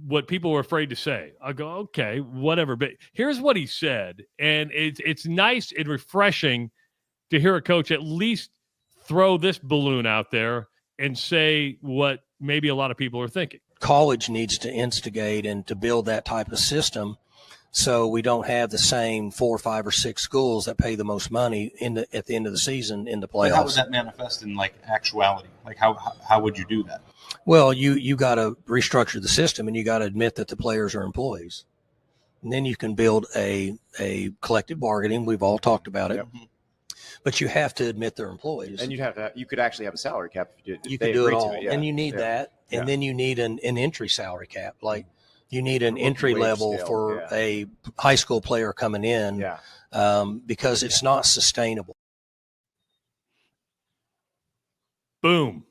what people were afraid to say. I go, okay, whatever. But here's what he said. And it's nice and refreshing to hear a coach at least throw this balloon out there and say what maybe a lot of people are thinking. college needs to instigate and to build that type of system, so we don't have the same 4, 5, or 6 schools that pay the most money at the end of the season in the playoffs. But how would that manifest in like actuality? Like how would you do that? Well, you got to restructure the system, and you got to admit that the players are employees, and then you can build a collective bargaining. We've all talked about it. Yep. But you have to admit they're employees, and you could actually have a salary cap if you could do it all, yeah. and you need that, and then you need an entry salary cap, like you need an entry level for a high school player coming in, because it's not sustainable. Boom.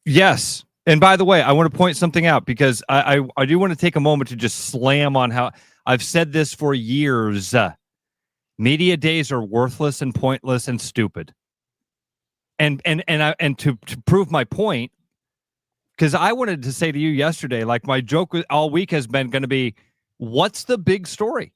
Yes. And by the way, I want to point something out, because I do want to take a moment to just slam on how I've said this for years. Media days are worthless and pointless and stupid. And to prove my point, because I wanted to say to you yesterday, like my joke all week has been going to be, what's the big story?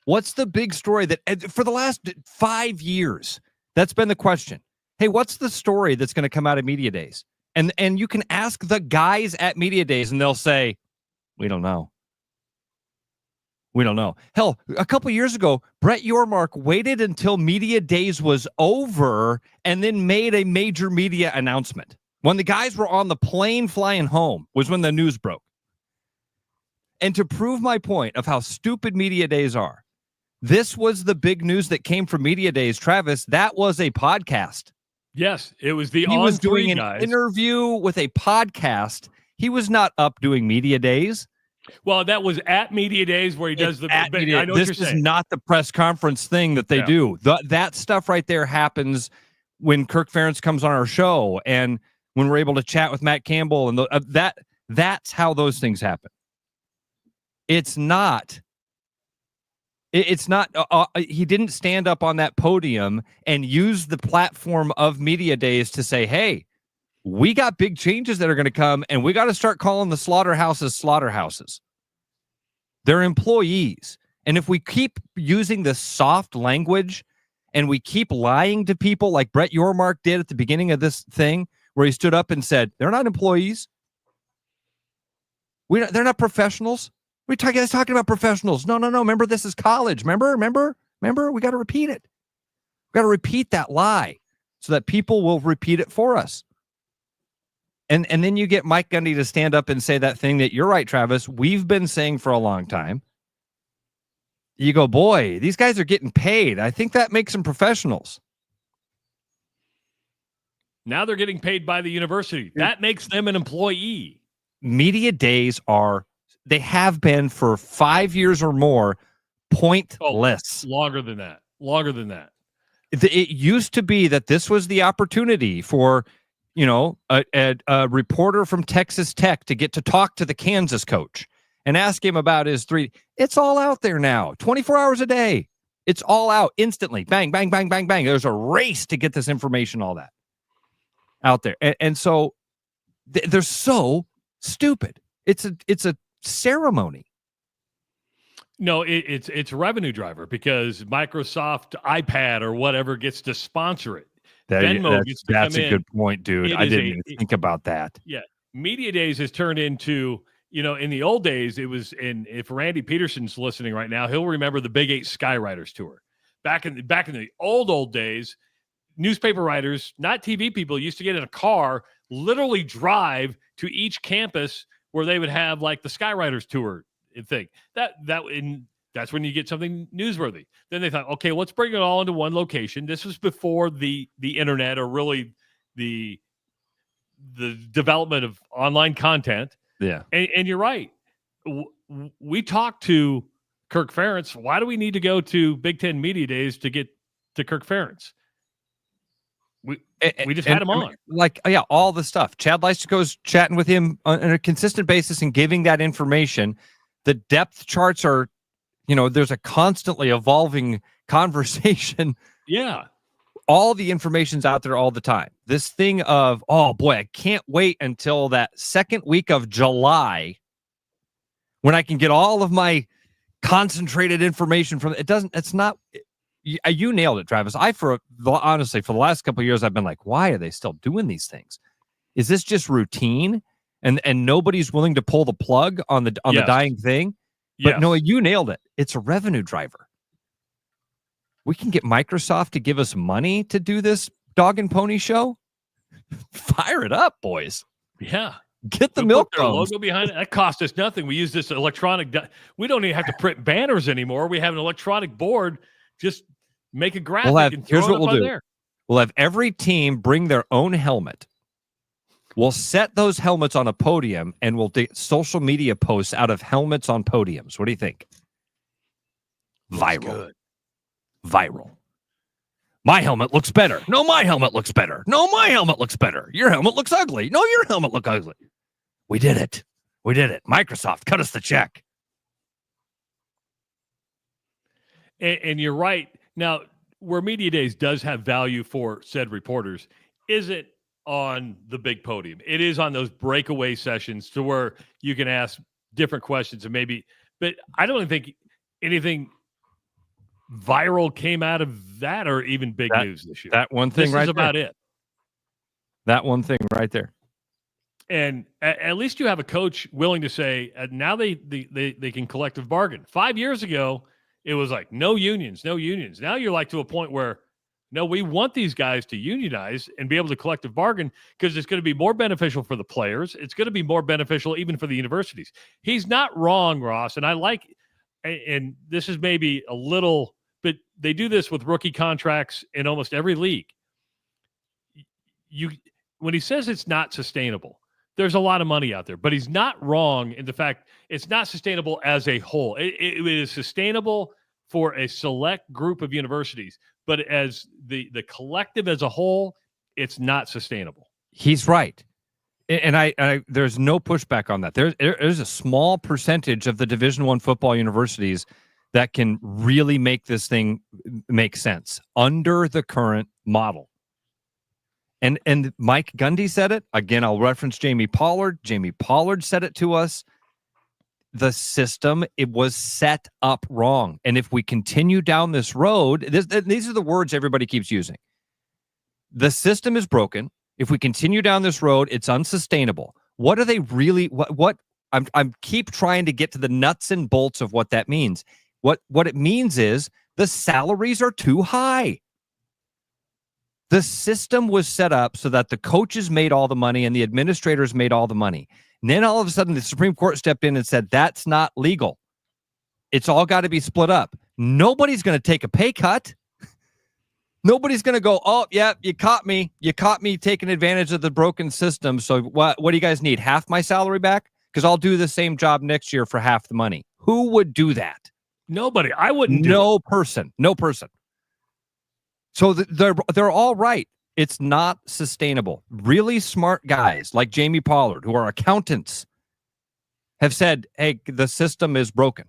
What's the big story that for the last 5 years, that's been the question. Hey, what's the story that's going to come out of media days? And you can ask the guys at media days, and they'll say, we don't know. We don't know. Hell, a couple years ago, Brett Yormark waited until media days was over and then made a major media announcement. When the guys were on the plane flying home was when the news broke. And to prove my point of how stupid media days are, this was the big news that came from media days, Travis. That was a podcast. Yes, it was the He was doing an guys. interview with a podcast. He was not up doing media days. Well, that was at media days where he does the. I know this what you're is saying. not the press conference thing that they do. That stuff right there happens when Kirk Ferentz comes on our show, and when we're able to chat with Matt Campbell, and that's how those things happen. It's not. It's not. He didn't stand up on that podium and use the platform of media days to say, "Hey, we got big changes that are going to come, and we got to start calling the slaughterhouses slaughterhouses." They're employees, and if we keep using the soft language and we keep lying to people like Brett Yormark did at the beginning of this thing, where he stood up and said, "They're not employees. They're not professionals." We guys talking about professionals. No. Remember, this is college. Remember. We got to repeat it. We got to repeat that lie so that people will repeat it for us. And then you get Mike Gundy to stand up and say that thing that you're right, Travis, we've been saying for a long time. You go, boy, these guys are getting paid. I think that makes them professionals. Now they're getting paid by the university. That makes them an employee. Media days they have been for 5 years or more, pointless. Longer than that. It used to be that this was the opportunity for, a reporter from Texas Tech to get to talk to the Kansas coach and ask him about his three. It's all out there now, 24 hours a day. It's all out instantly. Bang, bang, bang, bang, bang. There's a race to get this information, all that out there. And so they're so stupid. It's a ceremony. No, it's a revenue driver, because Microsoft iPad or whatever gets to sponsor it. Venmo gets to that's come a in. good point, dude. I didn't even think about that. Yeah. Media days has turned into, in the old days, it was if Randy Peterson's listening right now, he'll remember the Big 8 Skywriters tour. Back in the old days, newspaper writers, not TV people, used to get in a car, literally drive to each campus where they would have like the Skywriters tour thing. That's when you get something newsworthy. Then they thought, okay, let's bring it all into one location. This was before the internet, or really the development of online content. Yeah. And you're right. We talked to Kirk Ferentz. Why do we need to go to Big Ten Media Days to get to Kirk Ferentz? We just had him on. All the stuff. Chad Leistiko's chatting with him on a consistent basis and giving that information. The depth charts are, there's a constantly evolving conversation. Yeah. All the information's out there all the time. This thing of, oh boy, I can't wait until that second week of July when I can get all of my concentrated information from it. It's not. You nailed it, Travis. Honestly, for the last couple of years, I've been like, why are they still doing these things? Is this just routine? and nobody's willing to pull the plug on the dying thing. But Noah, you nailed it. It's a revenue driver. We can get Microsoft to give us money to do this dog and pony show. Fire it up, boys. Yeah. Get the milk their logo behind it. That cost us nothing. We use this electronic. We don't even have to print banners anymore. We have an electronic board. Just make a graphic and throw here's it what up we'll on do. there. We'll have every team bring their own helmet. We'll set those helmets on a podium, and we'll do social media posts out of helmets on podiums. What do you think? Viral. Viral. My helmet looks better. No, my helmet looks better. No, my helmet looks better. Your helmet looks ugly. No, your helmet looks ugly. We did it. We did it. Microsoft, cut us the check. And you're right. Now, where Media Days does have value for said reporters isn't on the big podium. It is on those breakaway sessions to where you can ask different questions and maybe, but I don't think anything viral came out of that or even big news this year. That one thing this right is about there. it. That one thing right there. And at least you have a coach willing to say, now they can collective bargain. 5 years ago, it was like, no unions, no unions. Now you're like to a point where, no, we want these guys to unionize and be able to collective bargain because it's going to be more beneficial for the players. It's going to be more beneficial even for the universities. He's not wrong, Ross. And I like, and this is maybe a little, but they do this with rookie contracts in almost every league. When he says it's not sustainable, there's a lot of money out there, but he's not wrong in the fact it's not sustainable as a whole. It is sustainable for a select group of universities, but as the collective as a whole, it's not sustainable. He's right. And I there's no pushback on that. There's a small percentage of the Division I football universities that can really make this thing make sense under the current model. And Mike Gundy said it. Again, I'll reference Jamie Pollard. Jamie Pollard said it to us. The system, it was set up wrong. And if we continue down this road, these are the words everybody keeps using. The system is broken. If we continue down this road, it's unsustainable. What are they really, what I'm keep trying to get to the nuts and bolts of what that means. What it means is the salaries are too high. The system was set up so that the coaches made all the money and the administrators made all the money. And then all of a sudden, the Supreme Court stepped in and said, that's not legal. It's all got to be split up. Nobody's going to take a pay cut. Nobody's going to go, oh, yeah, you caught me. You caught me taking advantage of the broken system. So what do you guys need? Half my salary back? Because I'll do the same job next year for half the money. Who would do that? Nobody. I wouldn't do No it. person. No person. So they're all right. It's not sustainable. Really smart guys like Jamie Pollard, who are accountants, have said, hey, the system is broken.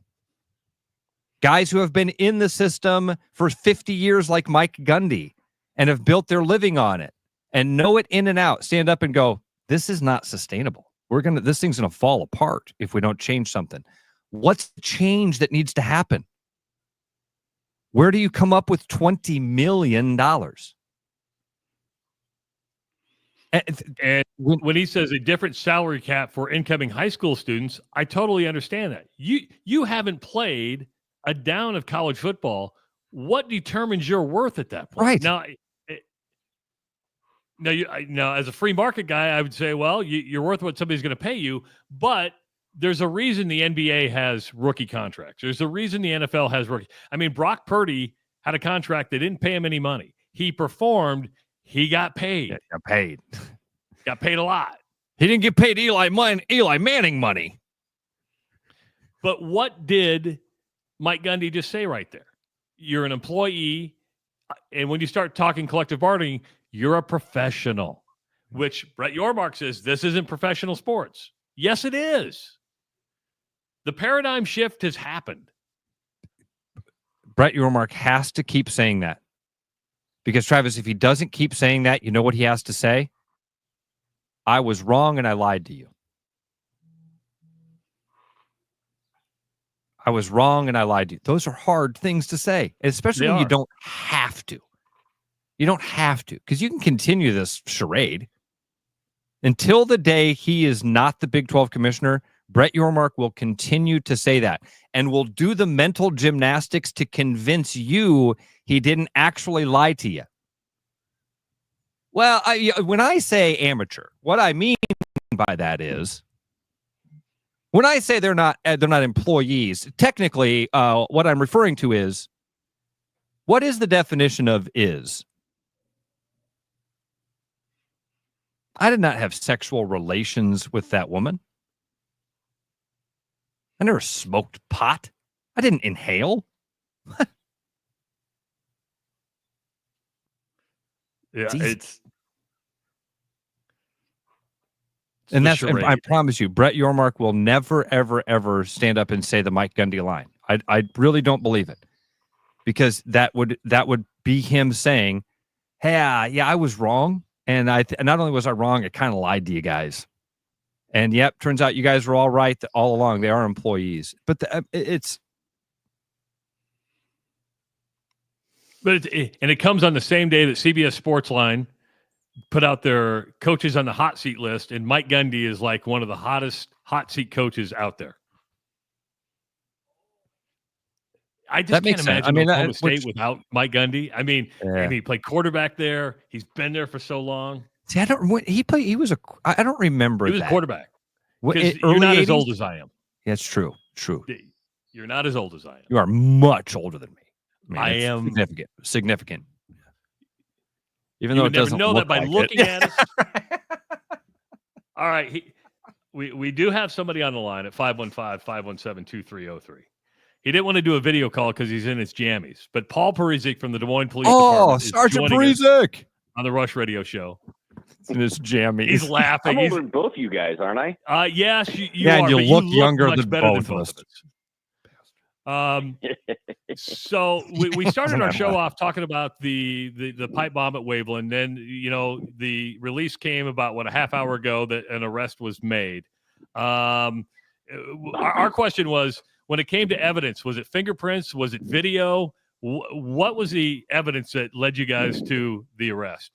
Guys who have been in the system for 50 years like Mike Gundy and have built their living on it and know it in and out, stand up and go, this is not sustainable. This thing's going to fall apart if we don't change something. What's the change that needs to happen? Where do you come up with $20 million? And when he says a different salary cap for incoming high school students, I totally understand that. You haven't played a down of college football. What determines your worth at that point? Right. Now, as a free market guy, I would say, well, you're worth what somebody's going to pay you, but there's a reason the NBA has rookie contracts. There's a reason the NFL has rookie. I mean, Brock Purdy had a contract that didn't pay him any money. He performed. He got paid. Yeah, got paid. Got paid a lot. He didn't get paid Eli Manning money. But what did Mike Gundy just say right there? You're an employee, and when you start talking collective bargaining, you're a professional, which Brett Yormark says this isn't professional sports. Yes, it is. The paradigm shift has happened. Brett Yormark has to keep saying that. Because, Travis, if he doesn't keep saying that, you know what he has to say? I was wrong and I lied to you. I was wrong and I lied to you. Those are hard things to say, especially when you don't have to. You don't have to, because you can continue this charade. Until the day he is not the Big 12 commissioner, Brett Yormark will continue to say that and will do the mental gymnastics to convince you he didn't actually lie to you. Well, when I say amateur, what I mean by that is when I say they're not employees, technically what I'm referring to is, what is the definition of is? I did not have sexual relations with that woman. I never smoked pot. I didn't inhale. Yeah, it's and that's, charade. I promise you, Brett Yormark will never, ever, ever stand up and say the Mike Gundy line. I really don't believe it, because that would be him saying, "Hey, yeah, I was wrong, and not only was I wrong, I kind of lied to you guys." And yep, turns out you guys were all right all along. They are employees, but it comes on the same day that CBS Sportsline put out their coaches on the hot seat list, and Mike Gundy is like one of the hottest hot seat coaches out there. I just can't imagine Oklahoma State without Mike Gundy. I mean, he played quarterback there. He's been there for so long. See, I don't remember. He was that. a quarterback. What, You're not 80s? as old as I am. Yeah, it's true. True. You're not as old as I am. You are much older than me. I am significant. Even you though it never doesn't know look that by like looking it. at us. All right, we do have somebody on the line at 515-517-2303. He didn't want to do a video call because he's in his jammies. But Paul Parizek from the Des Moines Police Department is Sergeant joining us Parizek on the Rush Radio Show. In his jammies. He's laughing. I'm older than both you guys, aren't I? Yes, you yeah, are. and you but look you younger much than better both than of us. So we started our show off talking about the pipe bomb at Waveland. Then, the release came about, a half hour ago that an arrest was made. Our question was, when it came to evidence, was it fingerprints? Was it video? What was the evidence that led you guys to the arrest?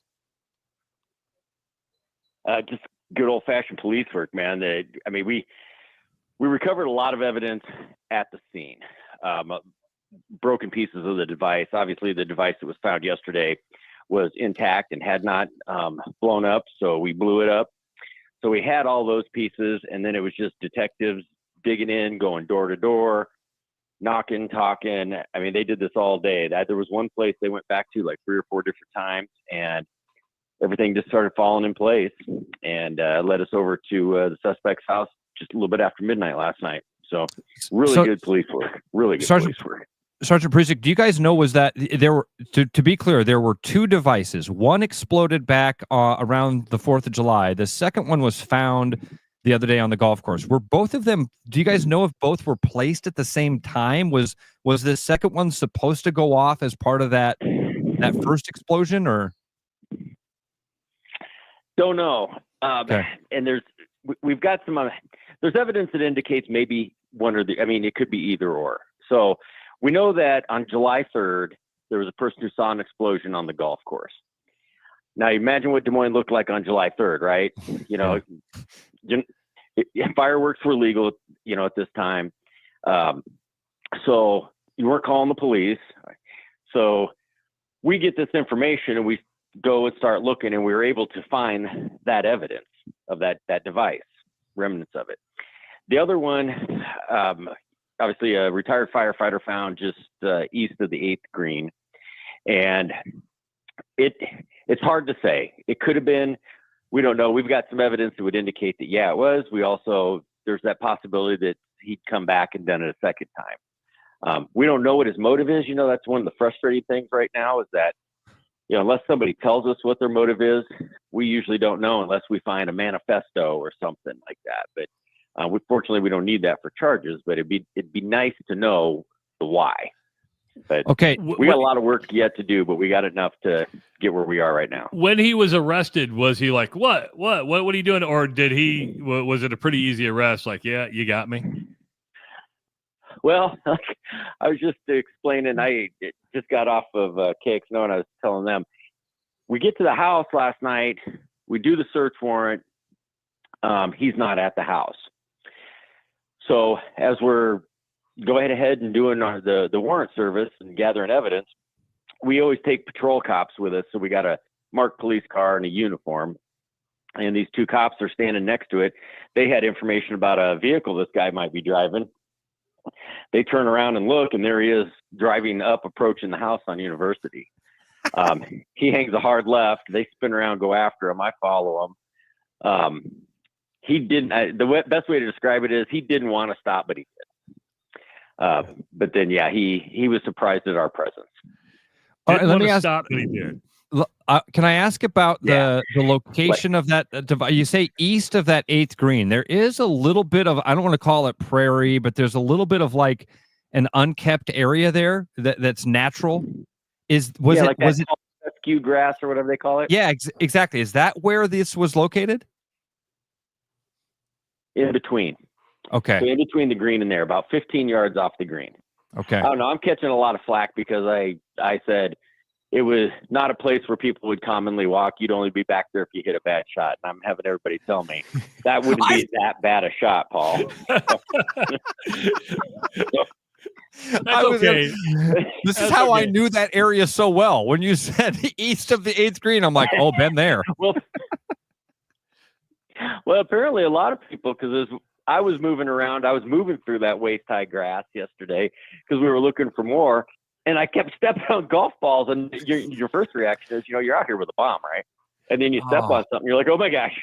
Just good old-fashioned police work, man. We recovered a lot of evidence at the scene. Broken pieces of the device. Obviously, the device that was found yesterday was intact and had not blown up, so we blew it up. So we had all those pieces, and then it was just detectives digging in, going door to door, knocking, talking. I mean, they did this all day. There was one place they went back to like 3 or 4 different times, and everything just started falling in place, and led us over to the suspect's house just a little bit after midnight last night. So really good police work. Really good police work. Sergeant Parizek, do you guys know, was that there were, to be clear, there were 2 devices. One exploded back around the 4th of July. The second one was found the other day on the golf course. Were both of them, do you guys know if both were placed at the same time? Was the second one supposed to go off as part of that first explosion, or? Don't know. Okay. And we've got there's evidence that indicates maybe one or it could be either or. So we know that on July 3rd, there was a person who saw an explosion on the golf course. Now, imagine what Des Moines looked like on July 3rd, right? Fireworks were legal, at this time. So you weren't calling the police. So we get this information and we go and start looking, and we were able to find that evidence of that device, remnants of it. The other one, obviously a retired firefighter found just east of the 8th green. And it's hard to say. It could have been, we don't know. We've got some evidence that would indicate that, yeah, it was. There's that possibility that he'd come back and done it a second time. We don't know what his motive is. That's one of the frustrating things right now, is that, unless somebody tells us what their motive is, we usually don't know unless we find a manifesto or something like that. But fortunately, we don't need that for charges, but it'd be nice to know the why. But okay, we got a lot of work yet to do, but we got enough to get where we are right now. When he was arrested, was he like, what are you doing? Or was it a pretty easy arrest? Like, yeah, you got me. Well, I was just explaining, I just got off of KXNO, and I was telling them, we get to the house last night, we do the search warrant, he's not at the house. So as we're going ahead and doing the warrant service and gathering evidence, we always take patrol cops with us. So we got a marked police car and a uniform. And these two cops are standing next to it. They had information about a vehicle this guy might be driving. They turn around and look, and there he is driving up, approaching the house on University. He hangs a hard left. They spin around, go after him. I follow him. He didn't. The best way to describe it is he didn't want to stop, but he did. But then, yeah, he was surprised at our presence. Let me ask. Stop, but he did. Can I ask about the location of that device? You say east of that 8th green. There is a little bit of, I don't want to call it prairie, but there's a little bit of like an unkept area there that's natural. Was it fescue grass or whatever they call it? Yeah, exactly. Is that where this was located? In between. Okay. So in between the green and there, about 15 yards off the green. Okay. I don't know. I'm catching a lot of flack because I said it was not a place where people would commonly walk. You'd only be back there if you hit a bad shot. And I'm having everybody tell me that wouldn't be that bad a shot, Paul. Okay. This is how I knew that area so well. When you said east of the 8th green, I'm like, oh, been there. Well, apparently a lot of people, because I was moving around, I was moving through that waist-high grass yesterday because we were looking for more. And I kept stepping on golf balls, and your first reaction is, you're out here with a bomb, right? And then you step on something, you're like, oh my gosh.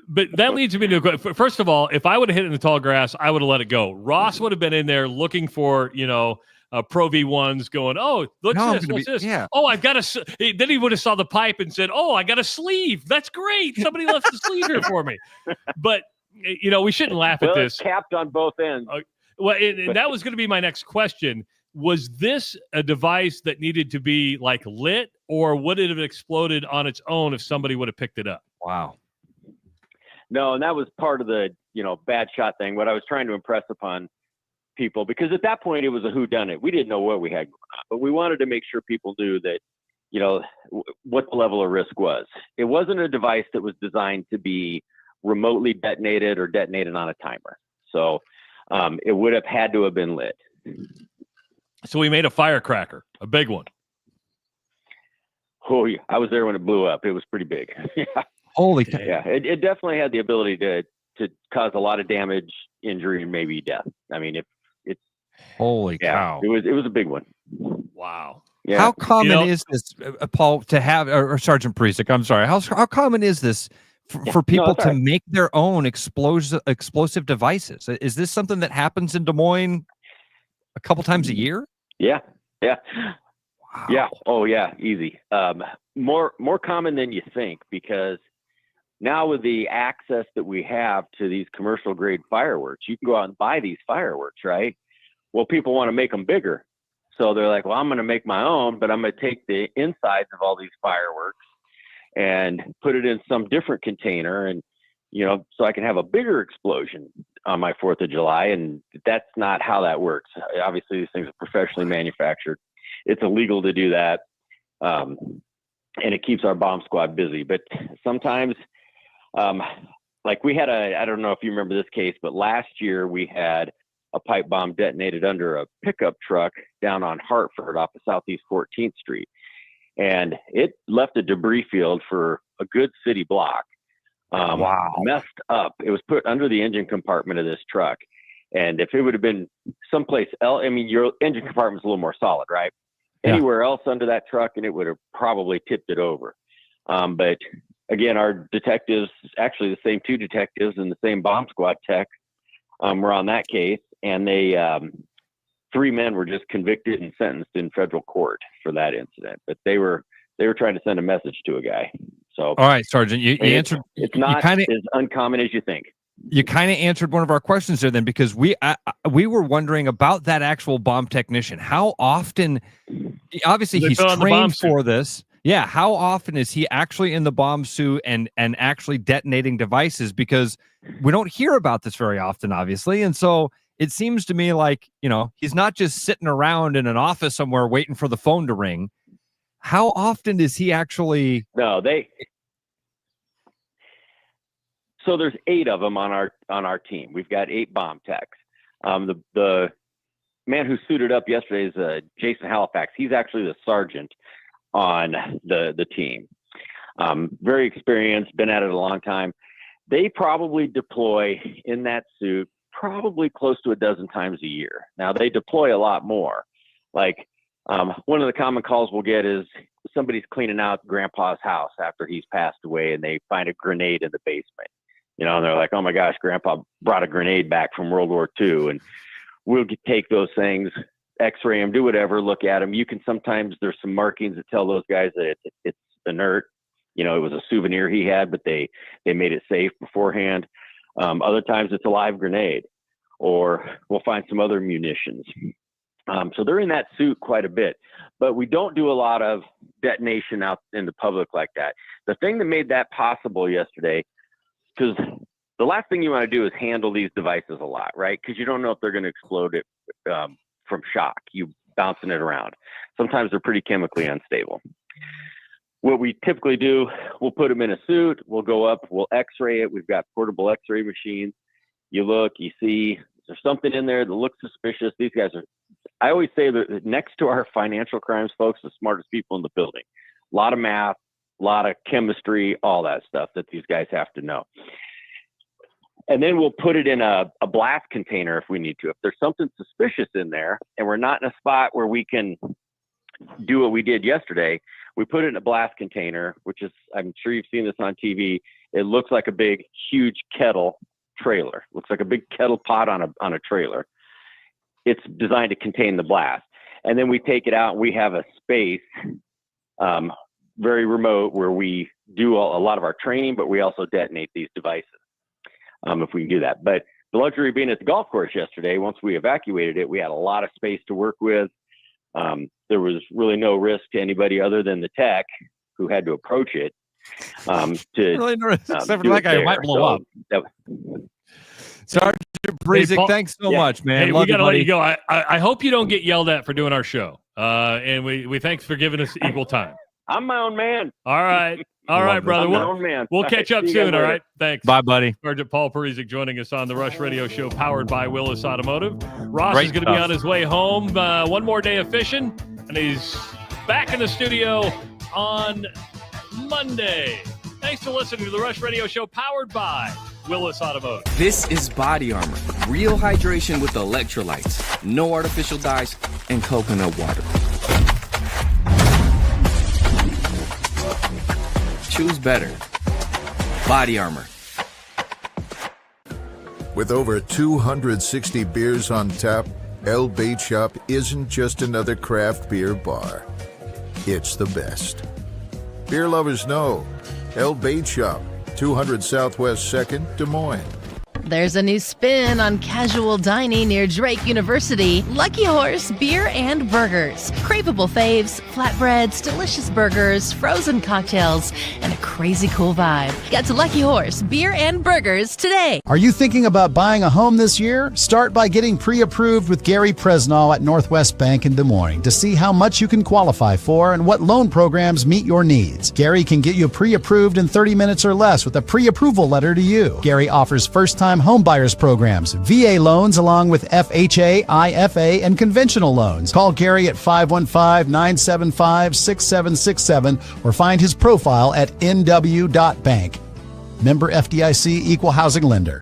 But that leads me to a question. First of all, if I would have hit it in the tall grass, I would have let it go. Ross would have been in there looking for, Pro V1s going, oh, what's this? Yeah. Oh, I've got then he would have saw the pipe and said, oh, I got a sleeve. That's great. Somebody left the sleeve here for me. But, we shouldn't laugh at this. It's capped on both ends. And that was going to be my next question. Was this a device that needed to be like lit, or would it have exploded on its own if somebody would have picked it up? Wow. No, and that was part of the, bad shot thing. What I was trying to impress upon people, because at that point it was a whodunit. We didn't know what we had going on, but we wanted to make sure people knew that, what the level of risk was. It wasn't a device that was designed to be remotely detonated or detonated on a timer. So it would have had to have been lit. So we made a firecracker, a big one. Oh, yeah. I was there when it blew up. It was pretty big. Yeah. Holy cow. Yeah, it definitely had the ability to cause a lot of damage, injury, and maybe death. I mean, it's holy cow. It was a big one. Wow. Yeah. How common is this, Paul, to have, or Sergeant Presic, I'm sorry, how common is this for people to make their own explosive devices? Is this something that happens in Des Moines a couple times a year? Yeah. Wow. Yeah. Oh yeah. Easy. More common than you think, because now with the access that we have to these commercial grade fireworks, you can go out and buy these fireworks, right? Well, people want to make them bigger. So they're like, well, I'm going to make my own, but I'm going to take the insides of all these fireworks and put it in some different container, and so I can have a bigger explosion on my 4th of July. And that's not how that works. Obviously, these things are professionally manufactured. It's illegal to do that. And it keeps our bomb squad busy. But sometimes, like we had I don't know if you remember this case, but last year we had a pipe bomb detonated under a pickup truck down on Hartford off of Southeast 14th Street. And it left a debris field for a good city block. Wow. Messed up. It was put under the engine compartment of this truck. And if it would have been someplace else, I mean, your engine compartment's a little more solid, right? Yeah. Anywhere else under that truck, and it would have probably tipped it over. But again, our detectives, actually the same two detectives and the same bomb squad tech, were on that case. And they, 3 men were just convicted and sentenced in federal court for that incident. But they were trying to send a message to a guy. So, all right, Sergeant, you answered. It's not as uncommon as you think. You kind of answered one of our questions there, then, because we were wondering about that actual bomb technician. How often? Obviously, he's trained for this. Yeah. How often is he actually in the bomb suit and actually detonating devices? Because we don't hear about this very often, obviously, and so it seems to me like he's not just sitting around in an office somewhere waiting for the phone to ring. How often is he actually? No, So there's 8 of them on our team. We've got 8 bomb techs. The man who suited up yesterday is Jason Halifax. He's actually the sergeant on the team. Very experienced, been at it a long time. They probably deploy in that suit probably close to a dozen times a year. Now they deploy a lot more. Like one of the common calls we'll get is somebody's cleaning out grandpa's house after he's passed away and they find a grenade in the basement. You know, and they're like, oh my gosh, grandpa brought a grenade back from World War II. And we'll take those things, x-ray them, do whatever, look at them. You can sometimes, there's some markings that tell those guys that it's inert. You know, it was a souvenir he had, but they made it safe beforehand. Other times it's a live grenade, or we'll find some other munitions. So they're in that suit quite a bit, but we don't do a lot of detonation out in the public like that. The thing that made that possible yesterday, because the last thing you want to do is handle these devices a lot, right? Because you don't know if they're going to explode it from shock. You bouncing it around. Sometimes they're pretty chemically unstable. What we typically do, we'll put them in a suit. We'll go up. We'll X-ray it. We've got portable X-ray machines. You look. You see. There's something in there that looks suspicious. These guys are. I always say that next to our financial crimes folks, the smartest people in the building. A lot of math, a lot of chemistry, all that stuff that these guys have to know. And then we'll put it in a blast container if we need to. If there's something suspicious in there and we're not in a spot where we can do what we did yesterday, we put it in a blast container, which is, I'm sure you've seen this on TV. It looks like a big, huge kettle trailer. Looks like a big kettle pot on a trailer. It's designed to contain the blast. And then we take it out and we have a space very remote where we do a lot of our training, but we also detonate these devices if we can do that. But the luxury of being at the golf course yesterday, once we evacuated it, we had a lot of space to work with. There was really no risk to anybody other than the tech who had to approach it. Really no risk, except for that guy who might blow up. Sergeant Breezik, thanks so much, man. Hey, Love we got to you, let buddy. you go. I hope you don't get yelled at for doing our show. And we thanks for giving us equal time. I'm my own man. All right. All right, brother. I'm my own man. We'll catch up soon. All right. Thanks. Bye, buddy. Sergeant Paul Parizek joining us on the Rush Radio Show, powered by Willis Automotive. Ross Great is going to be stuff. on his way home. One more day of fishing, and he's back in the studio on Monday. Thanks for listening to the Rush Radio Show, powered by Willis Automotive. This is Body Armor. Real hydration with electrolytes, no artificial dyes, and coconut water. Choose better. Body Armor. With over 260 beers on tap, El Bait Shop isn't just another craft beer bar. It's the best. Beer lovers know. El Bait Shop, 200 Southwest 2nd, Des Moines. There's a new spin on casual dining near Drake University. Lucky Horse Beer and Burgers. Craveable faves, flatbreads, delicious burgers, frozen cocktails, and a crazy cool vibe. Get to Lucky Horse Beer and Burgers today. Are you thinking about buying a home this year? Start by getting pre-approved with Gary Presnall at Northwest Bank in Des Moines to see how much you can qualify for and what loan programs meet your needs. Gary can get you pre-approved in 30 minutes or less with a pre-approval letter to you. Gary offers first-time home buyers programs, VA loans along with FHA, IFA, and conventional loans. Call Gary at 515-975-6767 or find his profile at nw.bank. Member FDIC, Equal Housing Lender.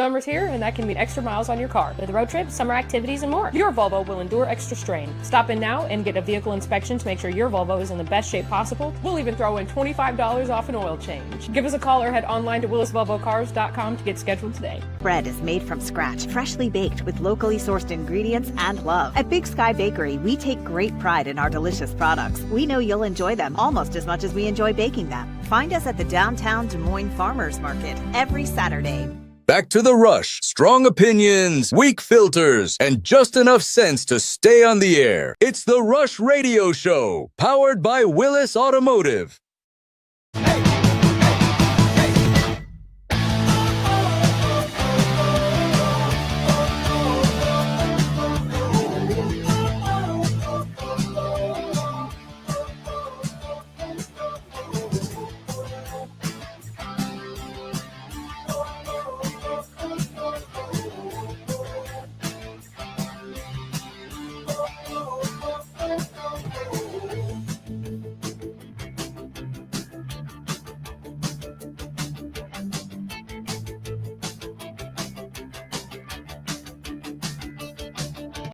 Summer's here, and that can mean extra miles on your car. With road trips, summer activities, and more. Your Volvo will endure extra strain. Stop in now and get a vehicle inspection to make sure your Volvo is in the best shape possible. We'll even throw in $25 off an oil change. Give us a call or head online to willisvolvocars.com to get scheduled today. Bread is made from scratch, freshly baked with locally sourced ingredients and love. At Big Sky Bakery, we take great pride in our delicious products. We know you'll enjoy them almost as much as we enjoy baking them. Find us at the downtown Des Moines Farmers Market every Saturday. Back to the Rush. Strong opinions, weak filters, and just enough sense to stay on the air. It's the Rush Radio Show, powered by Willis Automotive.